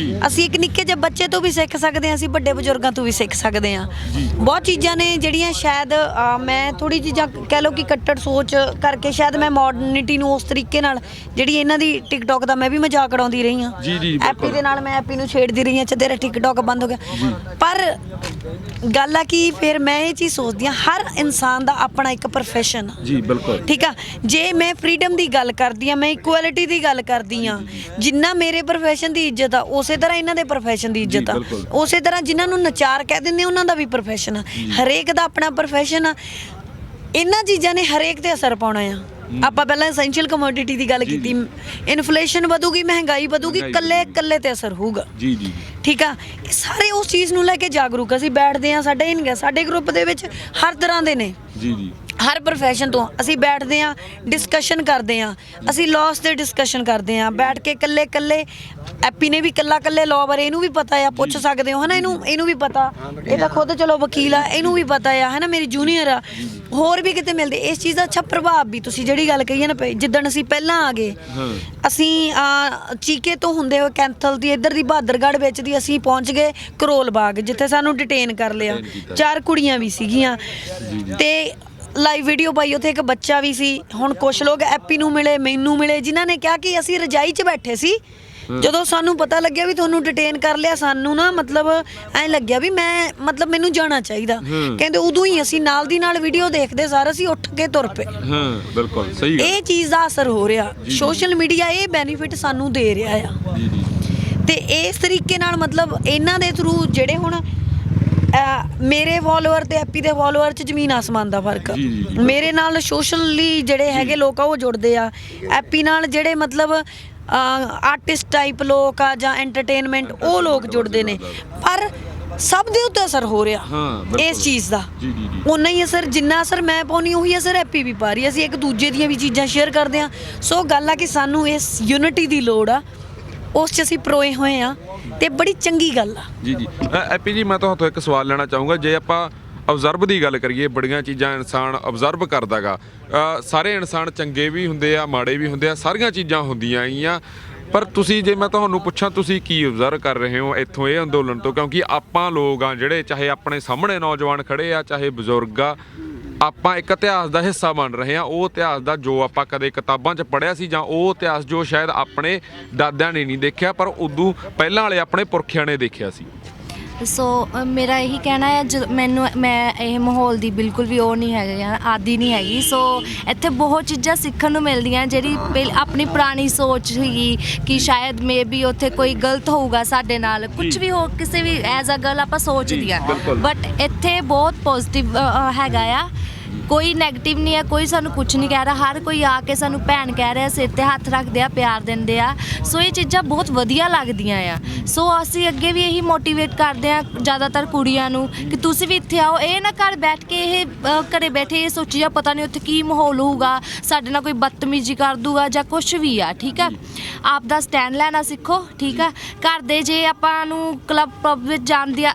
ਅਸੀਂ ਇੱਕ ਨਿੱਕੇ ਜਿਹੇ ਬੱਚੇ ਤੋਂ ਵੀ ਸਿੱਖ ਸਕਦੇ ਆ, ਅਸੀਂ ਵੱਡੇ ਬਜ਼ੁਰਗਾਂ ਤੋਂ ਵੀ ਸਿੱਖ ਸਕਦੇ ਆ। ਬਹੁਤ ਚੀਜ਼ਾਂ ਨੇ ਜਿਹੜੀਆਂ ਸ਼ਾਇਦ ਮੈਂ ਥੋੜੀ ਚੀਜ਼ਾਂ ਕਹਿ ਲਓ ਕਿ ਕੱਟੜ ਸੋਚ ਕਰਕੇ ਸ਼ਾਇਦ ਮੈਂ ਮਾਡਰਨਿਟੀ ਨੂੰ ਉਸ ਤਰੀਕੇ ਨਾਲ, ਜਿਹੜੀ ਇਹਨਾਂ ਦੀ ਟਿਕਟੌਕ ਦਾ ਮੈਂ ਵੀ ਮਜ਼ਾਕ ਉਡਾਉਂਦੀ ਰਹੀ ਹਾਂ, ਐਪੀ ਦੇ ਨਾਲ ਮੈਂ ਐਪੀ ਨੂੰ ਛੇੜਦੀ ਰਹੀ ਹਾਂ, ਚ ਤੇਰਾ ਟਿਕਟੌਕ ਬੰਦ ਹੋ ਗਿਆ। ਪਰ ਗੱਲ ਆ ਕਿ ਫਿਰ ਮੈਂ ਇਹ ਚੀਜ਼ ਸੋਚਦੀ ਹਾਂ, ਹਰ ਇਨਸਾਨ ਦਾ ਆਪਣਾ ਇੱਕ ਪ੍ਰੋਫੈਸ਼ਨ ਆ। ਜੀ ਬਿਲਕੁਲ। ਠੀਕ ਆ, ਜੇ ਮੈਂ ਫਰੀडम ਦੀ ਗੱਲ ਕਰਦੀ ਆ, ਮੈਂ ਇਕੁਐਲਿਟੀ ਦੀ ਗੱਲ ਕਰਦੀ ਆ, ਜਿੰਨਾ ਮੇਰੇ ਪ੍ਰੋਫੈਸ਼ਨ ਦੀ ਇੱਜ਼ਤ ਆ ਉਸੇ ਤਰ੍ਹਾਂ ਇਹਨਾਂ ਦੇ ਪ੍ਰੋਫੈਸ਼ਨ ਦੀ ਇੱਜ਼ਤ ਆ। ਉਸੇ ਤਰ੍ਹਾਂ ਜਿਨ੍ਹਾਂ ਨੂੰ ਨਚਾਰ ਕਹਿ ਦਿੰਦੇ ਉਹਨਾਂ ਦਾ ਵੀ ਪ੍ਰੋਫੈਸ਼ਨ ਆ। ਹਰੇਕ ਦਾ ਆਪਣਾ ਪ੍ਰੋਫੈਸ਼ਨ ਆ। ਇਹਨਾਂ ਚੀਜ਼ਾਂ ਨੇ ਹਰੇਕ ਤੇ ਅਸਰ ਪਾਉਣਾ ਆ। ਆਪਾਂ ਪਹਿਲਾਂ ਐਸੈਂਸ਼ੀਅਲ ਕਮੋਡਿਟੀ ਦੀ ਗੱਲ ਕੀਤੀ, ਇਨਫਲੇਸ਼ਨ ਵਧੂਗੀ, ਮਹਿੰਗਾਈ ਵਧੂਗੀ, ਕੱਲੇ ਤੇ ਅਸਰ ਹੋਊਗਾ। ਜੀ ਜੀ, ਠੀਕ ਆ। ਸਾਰੇ ਉਸ ਚੀਜ਼ ਨੂੰ ਲੈ ਕੇ ਜਾਗਰੂਕ ਅਸੀਂ ਬੈਠਦੇ ਆ। ਸਾਡੇ ਗਰੁੱਪ ਦੇ ਵਿੱਚ ਹਰ ਤਰ੍ਹਾਂ ਦੇ ਨੇ, ਜੀ ਜੀ, ਹਰ ਪ੍ਰੋਫੈਸ਼ਨ ਤੋਂ ਅਸੀਂ ਬੈਠਦੇ ਆ, ਡਿਸਕਸ਼ਨ ਕਰਦੇ ਆ। ਅਸੀਂ ਲਾਸ ਦੇ ਡਿਸਕਸ਼ਨ ਕਰਦੇ ਆ ਬੈਠ ਕੇ, ਕੱਲੇ ਐਪੀ ਨੇ ਵੀ ਕੱਲੇ ਲਾਅ ਬਾਰੇ ਇਹਨੂੰ ਵੀ ਪਤਾ ਆ, ਪੁੱਛ ਸਕਦੇ ਹੋ ਹਨਾ, ਇਹਨੂੰ ਵੀ ਪਤਾ, ਇਹ ਤਾਂ ਖੁਦ ਚਲੋ ਵਕੀਲ ਆ, ਇਹਨੂੰ ਵੀ ਪਤਾ ਆ ਹਨਾ, ਮੇਰੀ ਜੂਨੀਅਰ ਆ। ਹੋਰ ਵੀ ਕਿਤੇ ਮਿਲਦੇ ਇਸ ਚੀਜ਼ ਦਾ ਅੱਛਾ ਪ੍ਰਭਾਵ ਵੀ। ਤੁਸੀਂ ਜਿਹੜੀ ਗੱਲ ਕਹੀ ਹੈ ਨਾ, ਜਿੱਦਣ ਅਸੀਂ ਪਹਿਲਾਂ ਆ ਗਏ, ਅਸੀਂ ਚੀਕੇ ਤੋਂ ਹੁੰਦੇ ਹੋਏ ਕੈਂਥਲ ਦੀ ਇੱਧਰ ਦੀ ਬਹਾਦਰਗੜ੍ਹ ਵਿੱਚ ਦੀ ਅਸੀਂ ਪਹੁੰਚ ਗਏ ਕਰੋਲ ਬਾਗ, ਜਿੱਥੇ ਸਾਨੂੰ ਡਿਟੇਨ ਕਰ ਲਿਆ। 4 ਕੁੜੀਆਂ ਵੀ ਸੀਗੀਆਂ ਤੇ ਲਾਈਵ ਵੀਡੀਓ ਪਾਈ, ਉੱਥੇ ਇੱਕ ਬੱਚਾ ਵੀ ਸੀ। ਹੁਣ ਕੁਛ ਲੋਕ ਐਪੀ ਨੂੰ ਮਿਲੇ, ਮੈਨੂੰ ਮਿਲੇ, ਜਿਨ੍ਹਾਂ ਨੇ ਕਿਹਾ ਕਿ ਅਸੀਂ ਰਜਾਈ 'ਚ ਬੈਠੇ ਸੀ, ਜਦੋਂ ਸਾਨੂੰ ਪਤਾ ਲੱਗਿਆ ਵੀ ਤੁਹਾਨੂੰ ਡਿਟੇਨ ਕਰ ਲਿਆ, ਸਾਨੂੰ ਨਾ ਮਤਲਬ ਐਂ ਲੱਗਿਆ ਵੀ ਮੈਨੂੰ ਜਾਣਾ ਚਾਹੀਦਾ। ਕਹਿੰਦੇ ਉਦੋਂ ਹੀ ਅਸੀਂ ਨਾਲ ਦੀ ਨਾਲ ਵੀਡੀਓ ਦੇਖਦੇ ਸਾਰ ਅਸੀਂ ਉੱਠ ਕੇ ਤੁਰ ਪਏ। ਬਿਲਕੁਲ ਸਹੀ ਗੱਲ। ਇਹ ਚੀਜ਼ ਦਾ ਅਸਰ ਹੋ ਰਿਹਾ, ਸੋਸ਼ਲ ਮੀਡੀਆ ਇਹ ਬੈਨੀਫਿਟ ਸਾਨੂੰ ਦੇ ਰਿਹਾ ਆ। ਤੇ ਇਸ ਤਰੀਕੇ ਨਾਲ ਮਤਲਬ ਇਹਨਾਂ ਦੇ ਥਰੂ ਜਿਹੜੇ ਹੁਣ ਮੇਰੇ ਫੋਲੋਅਰ ਤੇ ਐਪੀ ਦੇ ਫੋਲੋਅਰ 'ਚ ਜ਼ਮੀਨ ਆਸਮਾਨ ਦਾ ਫਰਕ। ਮੇਰੇ ਨਾਲ ਸੋਸ਼ਲੀ ਜਿਹੜੇ ਹੈਗੇ ਲੋਕ ਆ ਉਹ ਜੁੜਦੇ ਆ, ਐਪੀ ਨਾਲ ਜਿਹੜੇ ਮਤਲਬ ਆਰਟਿਸਟ ਟਾਈਪ ਲੋਕ ਆ ਜਾਂ ਐਂਟਰਟੇਨਮੈਂਟ ਉਹ ਲੋਕ ਜੁੜਦੇ ਨੇ। ਪਰ ਸਭ ਦੇ ਉੱਤੇ ਅਸਰ ਹੋ ਰਿਹਾ ਇਸ ਚੀਜ਼ ਦਾ। ਉਨਾ ਹੀ ਅਸਰ, ਜਿੰਨਾ ਅਸਰ ਮੈਂ ਪਾਉਣੀ ਉਹੀ ਅਸਰ ਐਪੀ ਵੀ ਪਾ ਰਹੀ। ਅਸੀਂ ਇੱਕ ਦੂਜੇ ਦੀਆਂ ਵੀ ਚੀਜ਼ਾਂ ਸ਼ੇਅਰ ਕਰਦੇ ਹਾਂ। ਸੋ ਗੱਲ ਆ ਕਿ ਸਾਨੂੰ ਇਸ ਯੂਨਿਟੀ ਦੀ ਲੋੜ ਆ, ਉਸ 'ਚ ਅਸੀਂ ਪਰੋਏ ਹੋਏ ਆ ਤੇ ਬੜੀ ਚੰਗੀ ਗੱਲ ਆ। ਜੀ ਐਪੀ ਜੀ, ਮੈਂ ਤੁਹਾਤੋਂ ਇੱਕ ਸਵਾਲ ਲੈਣਾ ਚਾਹੂੰਗਾ। ਜੇ ਆਪਾਂ ਅਬਜ਼ਰਵ ਦੀ ਗੱਲ ਕਰੀਏ, ਬੜੀਆਂ ਚੀਜ਼ਾਂ ਇਨਸਾਨ ਅਬਜ਼ਰਵ ਕਰਦਾ ਗਾ। ਸਾਰੇ ਇਨਸਾਨ ਚੰਗੇ ਵੀ ਹੁੰਦੇ ਆ, ਮਾੜੇ ਵੀ ਹੁੰਦੇ ਆ, ਸਾਰੀਆਂ ਚੀਜ਼ਾਂ ਹੁੰਦੀਆਂ ਆਈਆਂ। ਪਰ ਤੁਸੀਂ, ਜੇ ਮੈਂ ਤੁਹਾਨੂੰ ਪੁੱਛਾਂ ਤੁਸੀਂ ਕੀ ਅਬਜ਼ਰਵ ਕਰ ਰਹੇ ਹੋ ਇੱਥੋਂ ਇਹ ਅੰਦੋਲਨ ਤੋਂ? ਕਿਉਂਕਿ ਆਪਾਂ ਲੋਕ ਆ ਜਿਹੜੇ, ਚਾਹੇ ਆਪਣੇ ਸਾਹਮਣੇ ਨੌਜਵਾਨ ਖੜੇ ਆ, ਚਾਹੇ ਬਜ਼ੁਰਗ ਆ, ਆਪਾਂ ਇੱਕ ਇਤਿਹਾਸ ਦਾ ਹਿੱਸਾ ਬਣ ਰਹੇ ਹਾਂ। ਉਹ ਇਤਿਹਾਸ ਦਾ ਜੋ ਆਪਾਂ ਕਦੇ ਕਿਤਾਬਾਂ 'ਚ ਪੜ੍ਹਿਆ ਸੀ, ਜਾਂ ਉਹ ਇਤਿਹਾਸ ਜੋ ਸ਼ਾਇਦ ਆਪਣੇ ਦਾਦਿਆਂ ਨੇ ਨਹੀਂ ਦੇਖਿਆ, ਪਰ ਉਦੋਂ ਪਹਿਲਾਂ ਵਾਲੇ ਆਪਣੇ ਪੁਰਖਿਆਂ ਨੇ ਦੇਖਿਆ ਸੀ। ਸੋ ਮੇਰਾ ਇਹੀ ਕਹਿਣਾ ਹੈ ਮੈਂ ਇਹ ਮਾਹੌਲ ਦੀ ਬਿਲਕੁਲ ਵੀ ਉਹ ਨਹੀਂ ਹੈਗਾ ਆਦੀ ਨਹੀਂ ਹੈਗੀ। ਸੋ ਇੱਥੇ ਬਹੁਤ ਚੀਜ਼ਾਂ ਸਿੱਖਣ ਨੂੰ ਮਿਲਦੀਆਂ ਜਿਹੜੀ ਆਪਣੀ ਪੁਰਾਣੀ ਸੋਚ ਸੀਗੀ ਕਿ ਸ਼ਾਇਦ ਮੇਬੀ ਉੱਥੇ ਕੋਈ ਗਲਤ ਹੋਊਗਾ ਸਾਡੇ ਨਾਲ, ਕੁਝ ਵੀ ਹੋ ਕਿਸੇ ਵੀ ਐਜ਼ ਅ ਗਰਲ ਆਪਾਂ ਸੋਚਦੀਆਂ, ਬਟ ਇੱਥੇ ਬਹੁਤ ਪੋਜ਼ਿਟਿਵ ਹੈਗਾ ਆ, ਕੋਈ ਨੈਗੇਟਿਵ ਨਹੀਂ ਹੈ, ਕੋਈ ਸਾਨੂੰ ਕੁਝ ਨਹੀਂ ਕਹਿ ਰਿਹਾ, ਹਰ ਕੋਈ ਆ ਕੇ ਸਾਨੂੰ ਭੈਣ ਕਹਿ ਰਿਹਾ, ਸਿਰ ਤੇ ਹੱਥ ਰੱਖਦੇ ਆ, ਪਿਆਰ ਦਿੰਦੇ ਆ। ਸੋ ਇਹ ਚੀਜ਼ਾਂ ਬਹੁਤ ਵਧੀਆ ਲੱਗਦੀਆਂ ਆ। ਸੋ ਅਸੀਂ ਅੱਗੇ ਵੀ ਇਹੀ ਮੋਟੀਵੇਟ ਕਰਦੇ ਆ ਜ਼ਿਆਦਾਤਰ ਕੁੜੀਆਂ ਨੂੰ ਕਿ ਤੁਸੀਂ ਵੀ ਇੱਥੇ ਆਓ, ਇਹ ਨਾ ਘਰ ਬੈਠ ਕੇ ਇਹ ਘਰੇ ਬੈਠੇ ਇਹ ਸੋਚੀ ਜਾ ਪਤਾ ਨਹੀਂ ਉੱਥੇ ਕੀ ਮਾਹੌਲ ਹੋਊਗਾ, ਸਾਡੇ ਨਾਲ ਕੋਈ ਬਦਤਮੀਜ਼ੀ ਕਰ ਦੂਗਾ ਜਾਂ ਕੁਝ ਵੀ ਆ। ਠੀਕ ਆ, ਆਪ ਦਾ ਸਟੈਂਡ ਲੈਣਾ ਸਿੱਖੋ। ਠੀਕ ਆ, ਘਰ ਦੇ ਜੇ ਆਪਾਂ ਨੂੰ ਕਲੱਬ ਪਬ ਵਿੱਚ ਜਾਣ ਦੀ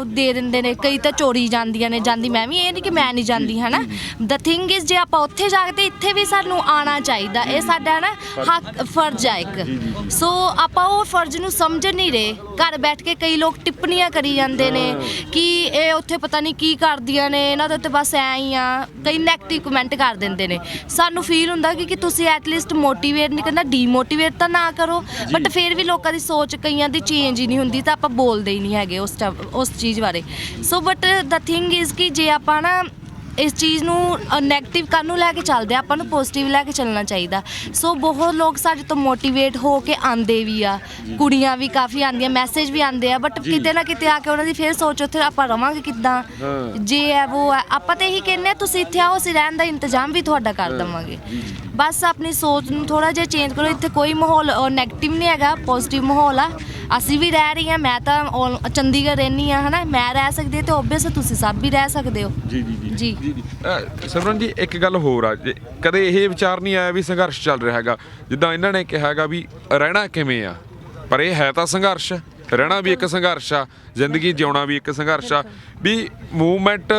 ਦੇ ਦਿੰਦੇ ਨੇ, ਕਈ ਤਾਂ ਚੋਰੀ ਜਾਂਦੀਆਂ ਨੇ, ਜਾਂਦੀ ਮੈਂ ਵੀ, ਇਹ ਨਹੀਂ ਕਿ ਮੈਂ ਨਹੀਂ ਜਾਂਦੀ ਹੈ ਨਾ। ਦ ਥਿੰਗ ਇਜ਼ ਜੇ ਆਪਾਂ ਉੱਥੇ ਜਾ ਕੇ ਇੱਥੇ ਵੀ ਸਾਨੂੰ ਆਉਣਾ ਚਾਹੀਦਾ, ਇਹ ਸਾਡਾ ਨਾ ਹੱਕ ਫਰਜ਼ ਆ ਇੱਕ। ਸੋ ਆਪਾਂ ਉਹ ਫਰਜ਼ ਨੂੰ ਸਮਝ ਨਹੀਂ ਰਹੇ, ਘਰ ਬੈਠ ਕੇ ਕਈ ਲੋਕ ਟਿੱਪਣੀਆਂ ਕਰੀ ਜਾਂਦੇ ਨੇ ਕਿ ਇਹ ਉੱਥੇ ਪਤਾ ਨਹੀਂ ਕੀ ਕਰਦੀਆਂ ਨੇ, ਇਹਨਾਂ ਦੇ ਉੱਤੇ ਬਸ ਐਂ ਹੀ ਆ, ਕਈ ਨੈਗੇਟਿਵ ਕਮੈਂਟ ਕਰ ਦਿੰਦੇ ਨੇ। ਸਾਨੂੰ ਫੀਲ ਹੁੰਦਾ ਕਿ ਤੁਸੀਂ ਐਟਲੀਸਟ ਮੋਟੀਵੇਟ ਨਹੀਂ ਕਰਨਾ, ਡੀਮੋਟੀਵੇਟ ਤਾਂ ਨਾ ਕਰੋ, ਬਟ ਫਿਰ ਵੀ ਲੋਕਾਂ ਦੀ ਸੋਚ ਕਈਆਂ ਦੀ ਚੇਂਜ ਹੀ ਨਹੀਂ ਹੁੰਦੀ ਤਾਂ ਆਪਾਂ ਬੋਲਦੇ ਹੀ ਨਹੀਂ ਹੈਗੇ ਉਸ ਚੀਜ਼ ਬਾਰੇ। So but the thing is ਕਿ ਜੇ ਆਪਾਂ ਨਾ ਇਸ ਚੀਜ਼ ਨੂੰ ਨੈਗੇਟਿਵ ਕਰਨ ਨੂੰ ਲੈ ਕੇ ਚੱਲਦੇ ਆ, ਆਪਾਂ ਨੂੰ ਪੋਜ਼ਿਟਿਵ ਲੈ ਕੇ ਚੱਲਣਾ ਚਾਹੀਦਾ। ਸੋ ਬਹੁਤ ਲੋਕ ਸਾਡੇ ਤੋਂ ਮੋਟੀਵੇਟ ਹੋ ਕੇ ਆਉਂਦੇ ਵੀ ਆ, ਕੁੜੀਆਂ ਵੀ ਕਾਫੀ ਆਉਂਦੀਆਂ, ਮੈਸੇਜ ਵੀ ਆਉਂਦੇ ਆ, ਬਟ ਕਿਤੇ ਨਾ ਕਿਤੇ ਆ ਕੇ ਉਹਨਾਂ ਦੀ ਫਿਰ ਸੋਚ ਉੱਥੇ ਆਪਾਂ ਰਵਾਂਗੇ ਕਿੱਦਾਂ, ਜੇ ਹੈ ਉਹ ਹੈ। ਆਪਾਂ ਤਾਂ ਇਹੀ ਕਹਿੰਦੇ ਆ ਤੁਸੀਂ ਇੱਥੇ ਆਓ, ਅਸੀਂ ਰਹਿਣ ਦਾ ਇੰਤਜ਼ਾਮ ਵੀ ਤੁਹਾਡਾ ਕਰ ਦੇਵਾਂਗੇ। ਬਸ ਆਪਣੀ ਸੋਚ ਨੂੰ ਥੋੜ੍ਹਾ ਜਿਹਾ ਚੇਂਜ ਕਰੋ। ਇੱਥੇ ਕੋਈ ਮਾਹੌਲ ਨੈਗੇਟਿਵ ਨਹੀਂ ਹੈਗਾ, ਪੋਜ਼ਿਟਿਵ ਮਾਹੌਲ ਆ। ਅਸੀਂ ਵੀ ਰਹਿ ਰਹੀ ਹਾਂ, ਮੈਂ ਤਾਂ ਚੰਡੀਗੜ੍ਹ ਰਹਿੰਦੀ ਹਾਂ, ਹੈ ਨਾ, ਮੈਂ ਰਹਿ ਸਕਦੀ ਅਤੇ ਓਬਵੀਅਸ ਤੁਸੀਂ ਸਭ ਵੀ ਰਹਿ ਸਕਦੇ ਹੋ। ਜੀ ਸਿਮਰਨ ਜੀ, ਇੱਕ ਗੱਲ ਹੋਰ ਆ, ਕਦੇ ਇਹ ਵਿਚਾਰ ਨਹੀਂ ਆਇਆ ਵੀ ਸੰਘਰਸ਼ ਚੱਲ ਰਿਹਾ ਹੈਗਾ, ਜਿੱਦਾਂ ਇਹਨਾਂ ਨੇ ਕਿਹਾ ਹੈਗਾ ਵੀ ਰਹਿਣਾ ਕਿਵੇਂ ਆ, ਪਰ ਇਹ ਹੈ ਤਾਂ ਸੰਘਰਸ਼, ਰਹਿਣਾ ਵੀ ਇੱਕ ਸੰਘਰਸ਼ ਆ, ਜ਼ਿੰਦਗੀ ਜਿਉਣਾ ਵੀ ਇੱਕ ਸੰਘਰਸ਼ ਆ, ਵੀ ਮੂਵਮੈਂਟ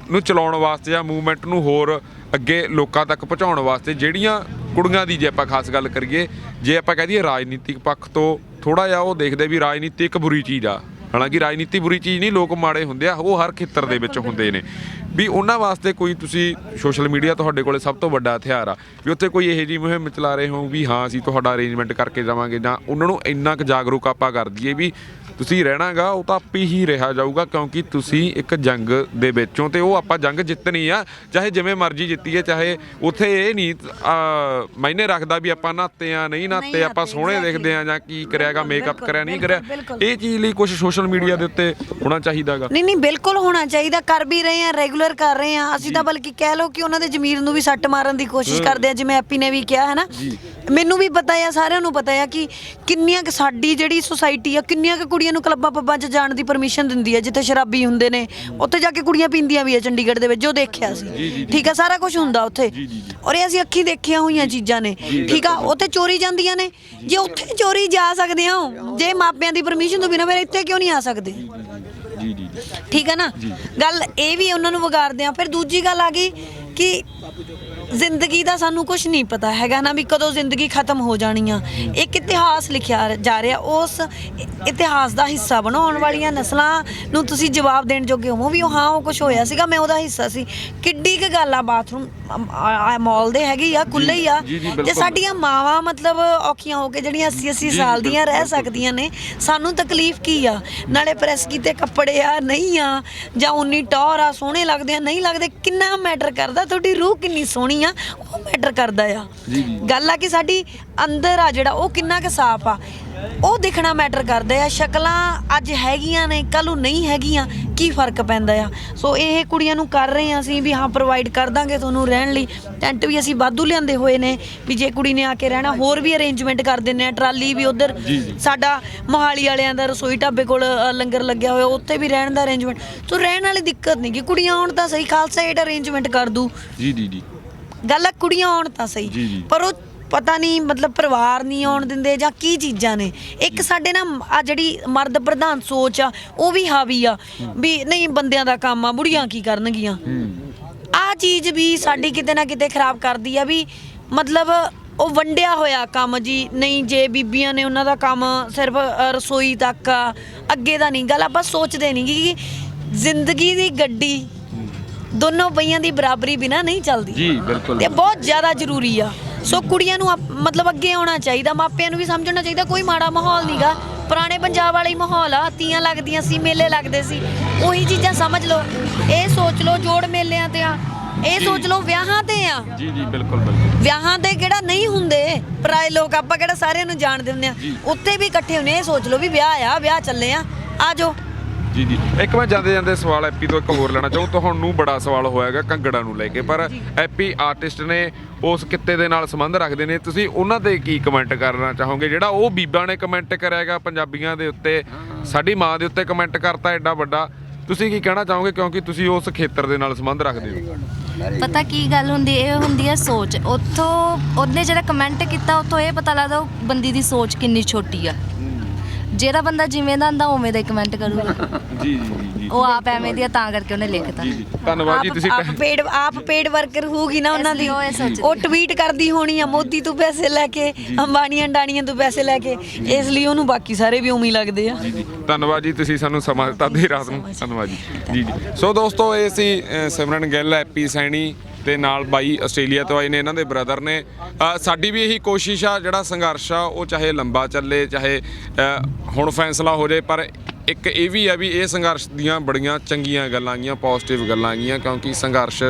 ਨੂੰ ਚਲਾਉਣ ਵਾਸਤੇ ਜਾਂ ਮੂਵਮੈਂਟ ਨੂੰ ਹੋਰ ਅੱਗੇ ਲੋਕਾਂ ਤੱਕ ਪਹੁੰਚਾਉਣ ਵਾਸਤੇ ਜਿਹੜੀਆਂ ਕੁੜੀਆਂ ਦੀ ਜੇ ਆਪਾਂ ਖਾਸ ਗੱਲ ਕਰੀਏ, ਜੇ ਆਪਾਂ ਕਹਿ ਦਈਏ ਰਾਜਨੀਤਿਕ ਪੱਖ ਤੋਂ ਥੋੜ੍ਹਾ ਜਿਹਾ ਉਹ ਦੇਖਦੇ ਵੀ ਰਾਜਨੀਤੀ ਇੱਕ ਬੁਰੀ ਚੀਜ਼ ਆ। ਹਾਲਾਂਕਿ ਰਾਜਨੀਤੀ ਬੁਰੀ ਚੀਜ਼ ਨਹੀਂ, ਲੋਕ ਮਾੜੇ ਹੁੰਦੇ ਆ, ਉਹ ਹਰ ਖੇਤਰ ਦੇ ਵਿੱਚ ਹੁੰਦੇ ਨੇ, ਵੀ ਉਹਨਾਂ ਵਾਸਤੇ ਕੋਈ ਤੁਸੀਂ ਸੋਸ਼ਲ ਮੀਡੀਆ ਤੁਹਾਡੇ ਕੋਲੇ ਸਭ ਤੋਂ ਵੱਡਾ ਹਥਿਆਰ ਆ, ਵੀ ਉੱਥੇ ਕੋਈ ਇਹੋ ਜਿਹੀ ਮੁਹਿੰਮ ਚਲਾ ਰਹੇ ਹੋ ਵੀ ਹਾਂ ਅਸੀਂ ਤੁਹਾਡਾ ਅਰੇਂਜਮੈਂਟ ਕਰਕੇ ਜਾਵਾਂਗੇ, ਜਾਂ ਉਹਨਾਂ ਨੂੰ ਇੰਨਾ ਕੁ ਜਾਗਰੂਕ ਆਪਾਂ ਕਰ ਦਈਏ ਵੀ ਤੁਸੀਂ ਰਹਿਣਾਗਾ ਉਹ ਤਾਂ ਆਪੇ ਹੀ ਰਿਹਾ ਜਾਊਗਾ, ਕਿਉਂਕਿ ਤੁਸੀਂ ਇੱਕ ਜੰਗ ਦੇ ਵਿੱਚੋਂ ਤੇ ਉਹ ਆਪਾਂ ਜੰਗ ਜਿੱਤਣੀ ਆ, ਚਾਹੇ ਜਿਵੇਂ ਮਰਜ਼ੀ ਜਿੱਤੀਏ। ਚਾਹੇ ਉੱਥੇ ਇਹ ਨਹੀਂ ਮਾਇਨੇ ਰੱਖਦਾ ਵੀ ਆਪਾਂ ਨਹਾਤੇ ਆ ਨਹੀਂ ਨਹਾਤੇ, ਆਪਾਂ ਸੋਹਣੇ ਦਿਖਦੇ ਆ ਜਾਂ ਕੀ ਕਰਿਆਗਾ, ਮੇਕਅਪ ਕਰਿਆ ਨਹੀਂ ਕਰਿਆ, ਇਹ ਚੀਜ਼ ਲਈ ਕੁਝ ਸੋਸ਼ਲ ਮੀਡੀਆ ਦੇ ਉੱਤੇ ਹੋਣਾ ਚਾਹੀਦਾਗਾ। ਨਹੀਂ ਬਿਲਕੁਲ ਹੋਣਾ ਚਾਹੀਦਾ, ਕਰ ਵੀ ਰਹੇ ਆ, ਰੈਗੂਲਰ ਕਰ ਰਹੇ ਆ ਅਸੀਂ ਤਾਂ, ਬਲਕਿ ਕਹਿ ਲਓ ਕਿ ਉਹਨਾਂ ਦੇ ਜ਼ਮੀਰ ਨੂੰ ਵੀ ਸੱਟ ਮਾਰਨ ਦੀ ਕੋਸ਼ਿਸ਼ ਕਰਦੇ ਆ, ਜਿਵੇਂ ਹੈਪੀ ਨੇ ਵੀ ਕਿਹਾ ਹੈ ਨਾ। ਮੈਨੂੰ ਵੀ ਪਤਾ ਆ, ਸਾਰਿਆਂ ਨੂੰ ਪਤਾ ਆ ਕਿ ਕਿੰਨੀਆਂ ਕੁ ਸਾਡੀ ਜਿਹੜੀ ਸੁਸਾਇਟੀ ਆ, ਕਿੰਨੀਆਂ ਕੁ ਕੁੜੀਆਂ ਨੂੰ ਕਲੱਬਾਂ ਪੱਬਾਂ 'ਚ ਜਾਣ ਦੀ ਪਰਮਿਸ਼ਨ ਦਿੰਦੀ ਆ, ਜਿੱਥੇ ਸ਼ਰਾਬੀ ਹੁੰਦੇ ਨੇ ਉੱਥੇ ਜਾ ਕੇ ਕੁੜੀਆਂ ਪੀਂਦੀਆਂ ਵੀ ਆ ਚੰਡੀਗੜ੍ਹ ਦੇ ਵਿੱਚ, ਜੋ ਦੇਖਿਆ ਸੀ। ਠੀਕ ਆ, ਸਾਰਾ ਕੁਝ ਹੁੰਦਾ ਉੱਥੇ, ਔਰ ਇਹ ਅਸੀਂ ਅੱਖੀਂ ਦੇਖੀਆਂ ਹੋਈਆਂ ਚੀਜ਼ਾਂ ਨੇ। ਠੀਕ ਆ, ਉੱਥੇ ਚੋਰੀ ਜਾਂਦੀਆਂ ਨੇ, ਜੇ ਉੱਥੇ ਚੋਰੀ ਜਾ ਸਕਦੇ ਆ ਜੇ ਮਾਪਿਆਂ ਦੀ ਪਰਮਿਸ਼ਨ ਤੋਂ ਬਿਨਾਂ, ਫਿਰ ਇੱਥੇ ਕਿਉਂ ਨਹੀਂ ਆ ਸਕਦੇ? ਠੀਕ ਹੈ ਨਾ, ਗੱਲ ਇਹ ਵੀ ਉਹਨਾਂ ਨੂੰ ਵਿਗਾੜਦੇ ਆ। ਫਿਰ ਦੂਜੀ ਗੱਲ ਆ ਗਈ ਕਿ ਜ਼ਿੰਦਗੀ ਦਾ ਸਾਨੂੰ ਕੁਝ ਨਹੀਂ ਪਤਾ ਹੈਗਾ ਨਾ, ਵੀ ਕਦੋਂ ਜ਼ਿੰਦਗੀ ਖਤਮ ਹੋ ਜਾਣੀ ਆ। ਇੱਕ ਇਤਿਹਾਸ ਲਿਖਿਆ ਜਾ ਰਿਹਾ, ਉਸ ਇਤਿਹਾਸ ਦਾ ਹਿੱਸਾ ਬਣਾਉਣ ਵਾਲੀਆਂ ਨਸਲਾਂ ਨੂੰ ਤੁਸੀਂ ਜਵਾਬ ਦੇਣ ਜੋਗੇ ਹੋਵੋ ਵੀ ਹਾਂ ਉਹ ਕੁਝ ਹੋਇਆ ਸੀਗਾ, ਮੈਂ ਉਹਦਾ ਹਿੱਸਾ ਸੀ। ਕਿੱਡੀ ਕੁ ਗੱਲ ਆ, ਬਾਥਰੂਮ ਮੌਲ ਦੇ ਹੈਗੀ ਆ, ਖੁੱਲ੍ਹੇ ਹੀ ਆ। ਜੇ ਸਾਡੀਆਂ ਮਾਵਾਂ ਮਤਲਬ ਔਖੀਆਂ ਹੋ ਕੇ ਜਿਹੜੀਆਂ 80-80 ਸਾਲ ਦੀਆਂ ਰਹਿ ਸਕਦੀਆਂ ਨੇ, ਸਾਨੂੰ ਤਕਲੀਫ ਕੀ ਆ? ਨਾਲੇ ਪ੍ਰੈਸ ਕੀਤੇ ਕੱਪੜੇ ਆ ਨਹੀਂ ਆ, ਜਾਂ ਉਨੀ ਟੌਰ ਆ, ਸੋਹਣੇ ਲੱਗਦੇ ਆ ਨਹੀਂ ਲੱਗਦੇ, ਕਿੰਨਾ ਮੈਟਰ ਕਰਦਾ? ਤੁਹਾਡੀ ਰੂਹ ਕਿੰਨੀ ਸੋਹਣੀ ਆ, ਉਹ ਮੈਟਰ ਕਰਦਾ ਆ। ਗੱਲ ਆ ਕਿ ਸਾਡੀ ਅੰਦਰ ਆ ਜਿਹੜਾ ਉਹ ਕਿੰਨਾ ਕੁ ਸਾਫ਼ ਆ, ਉਹ ਦਿਖਣਾ ਮੈਟਰ ਕਰਦਾ ਆ। ਸ਼ਕਲਾਂ ਅੱਜ ਹੈਗੀਆਂ ਨੇ, ਕੱਲ੍ਹ ਨੂੰ ਨਹੀਂ ਹੈਗੀਆਂ, ਕੀ ਫਰਕ ਪੈਂਦਾ ਆ? ਸੋ ਇਹ ਕੁੜੀਆਂ ਨੂੰ ਕਰ ਰਹੇ ਹਾਂ ਅਸੀਂ ਵੀ ਹਾਂ ਪ੍ਰੋਵਾਈਡ ਕਰ ਦਾਂਗੇ ਤੁਹਾਨੂੰ ਰਹਿਣ ਲਈ। ਟੈਂਟ ਵੀ ਅਸੀਂ ਵਾਧੂ ਲਿਆਂਦੇ ਹੋਏ ਨੇ ਵੀ ਜੇ ਕੁੜੀ ਨੇ ਆ ਕੇ ਰਹਿਣਾ, ਹੋਰ ਵੀ ਅਰੇਂਜਮੈਂਟ ਕਰ ਦਿੰਦੇ ਆ। ਟਰਾਲੀ ਵੀ ਉੱਧਰ ਸਾਡਾ ਮੋਹਾਲੀ ਵਾਲਿਆਂ ਦਾ ਰਸੋਈ ਢਾਬੇ ਕੋਲ ਲੰਗਰ ਲੱਗਿਆ ਹੋਇਆ, ਉੱਥੇ ਵੀ ਰਹਿਣ ਦਾ ਅਰੇਂਜਮੈਂਟ। ਸੋ ਰਹਿਣ ਵਾਲੀ ਦਿੱਕਤ ਨਹੀਂ, ਕਿ ਕੁੜੀਆਂ ਆਉਣ ਤਾਂ ਸਹੀ, ਖਾਲਸਾ ਏਡ ਅਰੇਂਜਮੈਂਟ ਕਰ ਦੂ। ਗੱਲ ਆ ਕੁੜੀਆਂ ਆਉਣ ਤਾਂ ਸਹੀ, ਪਰ ਉਹ ਪਤਾ ਨਹੀਂ ਮਤਲਬ ਪਰਿਵਾਰ ਨਹੀਂ ਆਉਣ ਦਿੰਦੇ ਜਾਂ ਕੀ ਚੀਜ਼ਾਂ ਨੇ। ਇੱਕ ਸਾਡੇ ਨਾ ਆ ਜਿਹੜੀ ਮਰਦ ਪ੍ਰਧਾਨ ਸੋਚ ਆ, ਉਹ ਵੀ ਹਾਵੀ ਆ ਵੀ ਨਹੀਂ ਬੰਦਿਆਂ ਦਾ ਕੰਮ ਆ, ਬੁੜੀਆਂ ਕੀ ਕਰਨਗੀਆਂ। ਆਹ ਚੀਜ਼ ਵੀ ਸਾਡੀ ਕਿਤੇ ਨਾ ਕਿਤੇ ਖਰਾਬ ਕਰਦੀ ਆ, ਵੀ ਮਤਲਬ ਉਹ ਵੰਡਿਆ ਹੋਇਆ ਕੰਮ ਜੀ ਨਹੀਂ। ਜੇ ਬੀਬੀਆਂ ਨੇ ਉਹਨਾਂ ਦਾ ਕੰਮ ਸਿਰਫ ਰਸੋਈ ਤੱਕ ਆ, ਅੱਗੇ ਦਾ ਨਹੀਂ। ਗੱਲ ਆਪਾਂ ਸੋਚਦੇ ਨਹੀਂ ਕਿ ਜ਼ਿੰਦਗੀ ਦੀ ਗੱਡੀ ਦੋਨੋਂ ਪਹੀਆਂ ਦੀ ਬਰਾਬਰੀ ਬਿਨਾਂ ਨਹੀਂ ਚੱਲਦੀ ਜੀ। ਬਿਲਕੁਲ, ਤੇ ਬਹੁਤ ਜ਼ਿਆਦਾ ਜ਼ਰੂਰੀ ਆ। ਸੋ ਕੁੜੀਆਂ ਨੂੰ ਮਤਲਬ ਅੱਗੇ ਆਉਣਾ ਚਾਹੀਦਾ, ਮਾਪਿਆਂ ਨੂੰ ਵੀ ਸਮਝਣਾ ਚਾਹੀਦਾ ਕੋਈ ਮਾੜਾ ਮਾਹੌਲ ਨਹੀਂਗਾ। ਪੁਰਾਣੇ ਪੰਜਾਬ ਵਾਲਾ ਹੀ ਮਾਹੌਲ ਆ, ਤੀਆਂ ਲੱਗਦੀਆਂ ਸੀ, ਮੇਲੇ ਲੱਗਦੇ ਸੀ, ਉਹੀ ਚੀਜ਼ਾਂ ਸਮਝ ਲਓ। ਇਹ ਸੋਚ ਲਓ ਜੋੜ ਮੇਲਿਆਂ ਤੇ ਆ, ਇਹ ਸੋਚ ਲਓ ਵਿਆਹਾਂ ਤੇ ਆ। ਜੀ ਜੀ ਬਿਲਕੁਲ ਬਿਲਕੁਲ। ਵਿਆਹਾਂ ਤੇ ਕਿਹੜਾ ਨਹੀਂ ਹੁੰਦੇ ਪਰਾਏ ਲੋਕ, ਆਪਾਂ ਕਿਹੜਾ ਸਾਰਿਆਂ ਨੂੰ ਜਾਣਦੇ ਹੁੰਦੇ ਆ, ਉੱਥੇ ਵੀ ਇਕੱਠੇ ਹੁੰਦੇ। ਇਹ ਸੋਚ ਲਓ ਵੀ ਵਿਆਹ ਆ, ਵਿਆਹ ਚੱਲੇ ਆ ਜਾਓ। ਜੀ ਜੀ ਇੱਕ ਮੈਂ ਜਾਂਦੇ ਜਾਂਦੇ ਸਵਾਲ ਐਪੀ ਤੋਂ ਇੱਕ ਹੋਰ ਲੈਣਾ ਚਾਹੂੰ। ਤੁਹਾਨੂੰ ਬੜਾ ਸਵਾਲ ਹੋਇਆਗਾ ਕੰਗੜਾ ਨੂੰ ਲੈ ਕੇ, ਪਰ ਐਪੀ ਆਰਟਿਸਟ ਨੇ, ਉਸ ਕਿੱਤੇ ਦੇ ਨਾਲ ਸੰਬੰਧ ਰੱਖਦੇ ਨੇ, ਤੁਸੀਂ ਉਹਨਾਂ ਤੇ ਕੀ ਕਮੈਂਟ ਕਰਨਾ ਚਾਹੋਗੇ? ਜਿਹੜਾ ਉਹ ਬੀਬਾ ਨੇ ਕਮੈਂਟ ਕਰਿਆਗਾ ਪੰਜਾਬੀਆਂ ਦੇ ਉੱਤੇ, ਸਾਡੀ ਮਾਂ ਦੇ ਉੱਤੇ ਕਮੈਂਟ ਕਰਤਾ ਐਡਾ ਵੱਡਾ, ਤੁਸੀਂ ਕੀ ਕਹਿਣਾ ਚਾਹੋਗੇ? ਕਿਉਂਕਿ ਤੁਸੀਂ ਉਸ ਖੇਤਰ ਦੇ ਨਾਲ ਸੰਬੰਧ ਰੱਖਦੇ ਹੋ। ਪਤਾ ਕੀ ਗੱਲ ਹੁੰਦੀ, ਇਹ ਹੁੰਦੀ ਹੈ ਸੋਚ। ਉੱਥੋਂ ਉਹਨੇ ਜਿਹੜਾ ਕਮੈਂਟ ਕੀਤਾ, ਉੱਥੋਂ ਇਹ ਪਤਾ ਲੱਗਦਾ ਉਹ ਬੰਦੀ ਦੀ ਸੋਚ ਕਿੰਨੀ ਛੋਟੀ ਆ। ਜਿਹੜਾ ਬੰਦਾ ਜਿਵੇਂ ਦਾ ਹੁੰਦਾ ਉਵੇਂ ਦਾ ਹੀ ਕਮੈਂਟ ਕਰੂਗਾ। ਜੀ ਜੀ ਜੀ ਉਹ ਆਪ ਐਵੇਂ ਦੀ ਆ, ਤਾਂ ਕਰਕੇ ਉਹਨੇ ਲਿਖਤਾ। ਜੀ ਜੀ ਧੰਨਵਾਦ ਜੀ। ਤੁਸੀਂ ਆਪ ਪੇਡ ਵਰਕਰ ਹੋਊਗੀ ਨਾ ਉਹਨਾਂ ਦੀ, ਇਸ ਲਈ ਉਹ ਇਹ ਸੋਚਦੀ। ਉਹ ਟਵੀਟ ਕਰਦੀ ਹੋਣੀ ਆ ਮੋਦੀ ਤੋਂ ਪੈਸੇ ਲੈ ਕੇ, ਅੰਬਾਨੀਆਂ ਡਾਣੀਆਂ ਤੋਂ ਪੈਸੇ ਲੈ ਕੇ, ਇਸ ਲਈ ਉਹਨੂੰ ਬਾਕੀ ਸਾਰੇ ਵੀ ਉਵੇਂ ਹੀ ਲੱਗਦੇ ਆ। ਜੀ ਜੀ ਧੰਨਵਾਦ ਜੀ, ਤੁਸੀਂ ਸਾਨੂੰ ਸਮਾਂ ਦਿੱਤਾ ਦੇਰ ਰਾਤ ਨੂੰ, ਧੰਨਵਾਦ ਜੀ। ਜੀ ਜੀ ਸੋ ਦੋਸਤੋ, ਇਹ ਸੀ ਸਿਮਰਨ ਗਿੱਲ, ਐਪੀ ਸੈਣੀ ਤੇ ਨਾਲ ਬਾਈ ਆਸਟ੍ਰੇਲੀਆ ਤੋਂ ਆਏ ਨੇ, ਇਹਨਾਂ ਦੇ ਬ੍ਰਦਰ ਨੇ। ਸਾਡੀ ਵੀ ਇਹੀ ਕੋਸ਼ਿਸ਼ ਆ, ਜਿਹੜਾ ਸੰਘਰਸ਼ ਆ ਉਹ ਚਾਹੇ ਲੰਬਾ ਚੱਲੇ, ਚਾਹੇ ਹੁਣ ਫੈਸਲਾ ਹੋ ਜਾਏ, ਪਰ ਇੱਕ ਇਹ ਵੀ ਆ ਵੀ ਇਹ ਸੰਘਰਸ਼ ਦੀਆਂ ਬੜੀਆਂ ਚੰਗੀਆਂ ਗੱਲਾਂ ਗੀਆਂ, ਪੋਜ਼ਿਟਿਵ ਗੱਲਾਂ ਗੀਆਂ, ਕਿਉਂਕਿ ਸੰਘਰਸ਼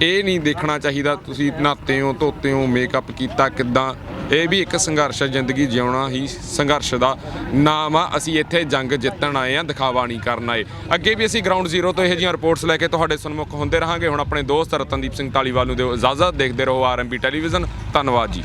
ਇਹ ਨਹੀਂ ਦੇਖਣਾ ਚਾਹੀਦਾ ਤੁਸੀਂ ਨਹਾਤੇ ਹੋ, ਧੋਤੇ ਹੋ, ਮੇਕਅਪ ਕੀਤਾ ਕਿੱਦਾਂ। ਇਹ ਵੀ ਇੱਕ ਸੰਘਰਸ਼ ਹੈ, ਜ਼ਿੰਦਗੀ ਜਿਉਣਾ ਹੀ ਸੰਘਰਸ਼ ਦਾ ਨਾਮ ਆ। ਅਸੀਂ ਇੱਥੇ ਜੰਗ ਜਿੱਤਣ ਆਏ ਆ, ਦਿਖਾਵਾ ਨਹੀਂ ਕਰਨ ਆਏ। ਅੱਗੇ ਵੀ ਅਸੀਂ ਗਰਾਊਂਡ ਜ਼ੀਰੋ ਤੋਂ ਇਹੋ ਜਿਹੀਆਂ ਰਿਪੋਰਟਸ ਲੈ ਕੇ ਤੁਹਾਡੇ ਸਨਮੁਖ ਹੁੰਦੇ ਰਹਾਂਗੇ। ਹੁਣ ਆਪਣੇ ਦੋਸਤ ਰਤਨਦੀਪ ਸਿੰਘ ਧਾਲੀਵਾਲ ਨੂੰ ਦਿਓ ਇਜਾਜ਼ਤ। ਦੇਖਦੇ ਰਹੋ RMB ਟੈਲੀਵਿਜ਼ਨ। ਧੰਨਵਾਦ ਜੀ।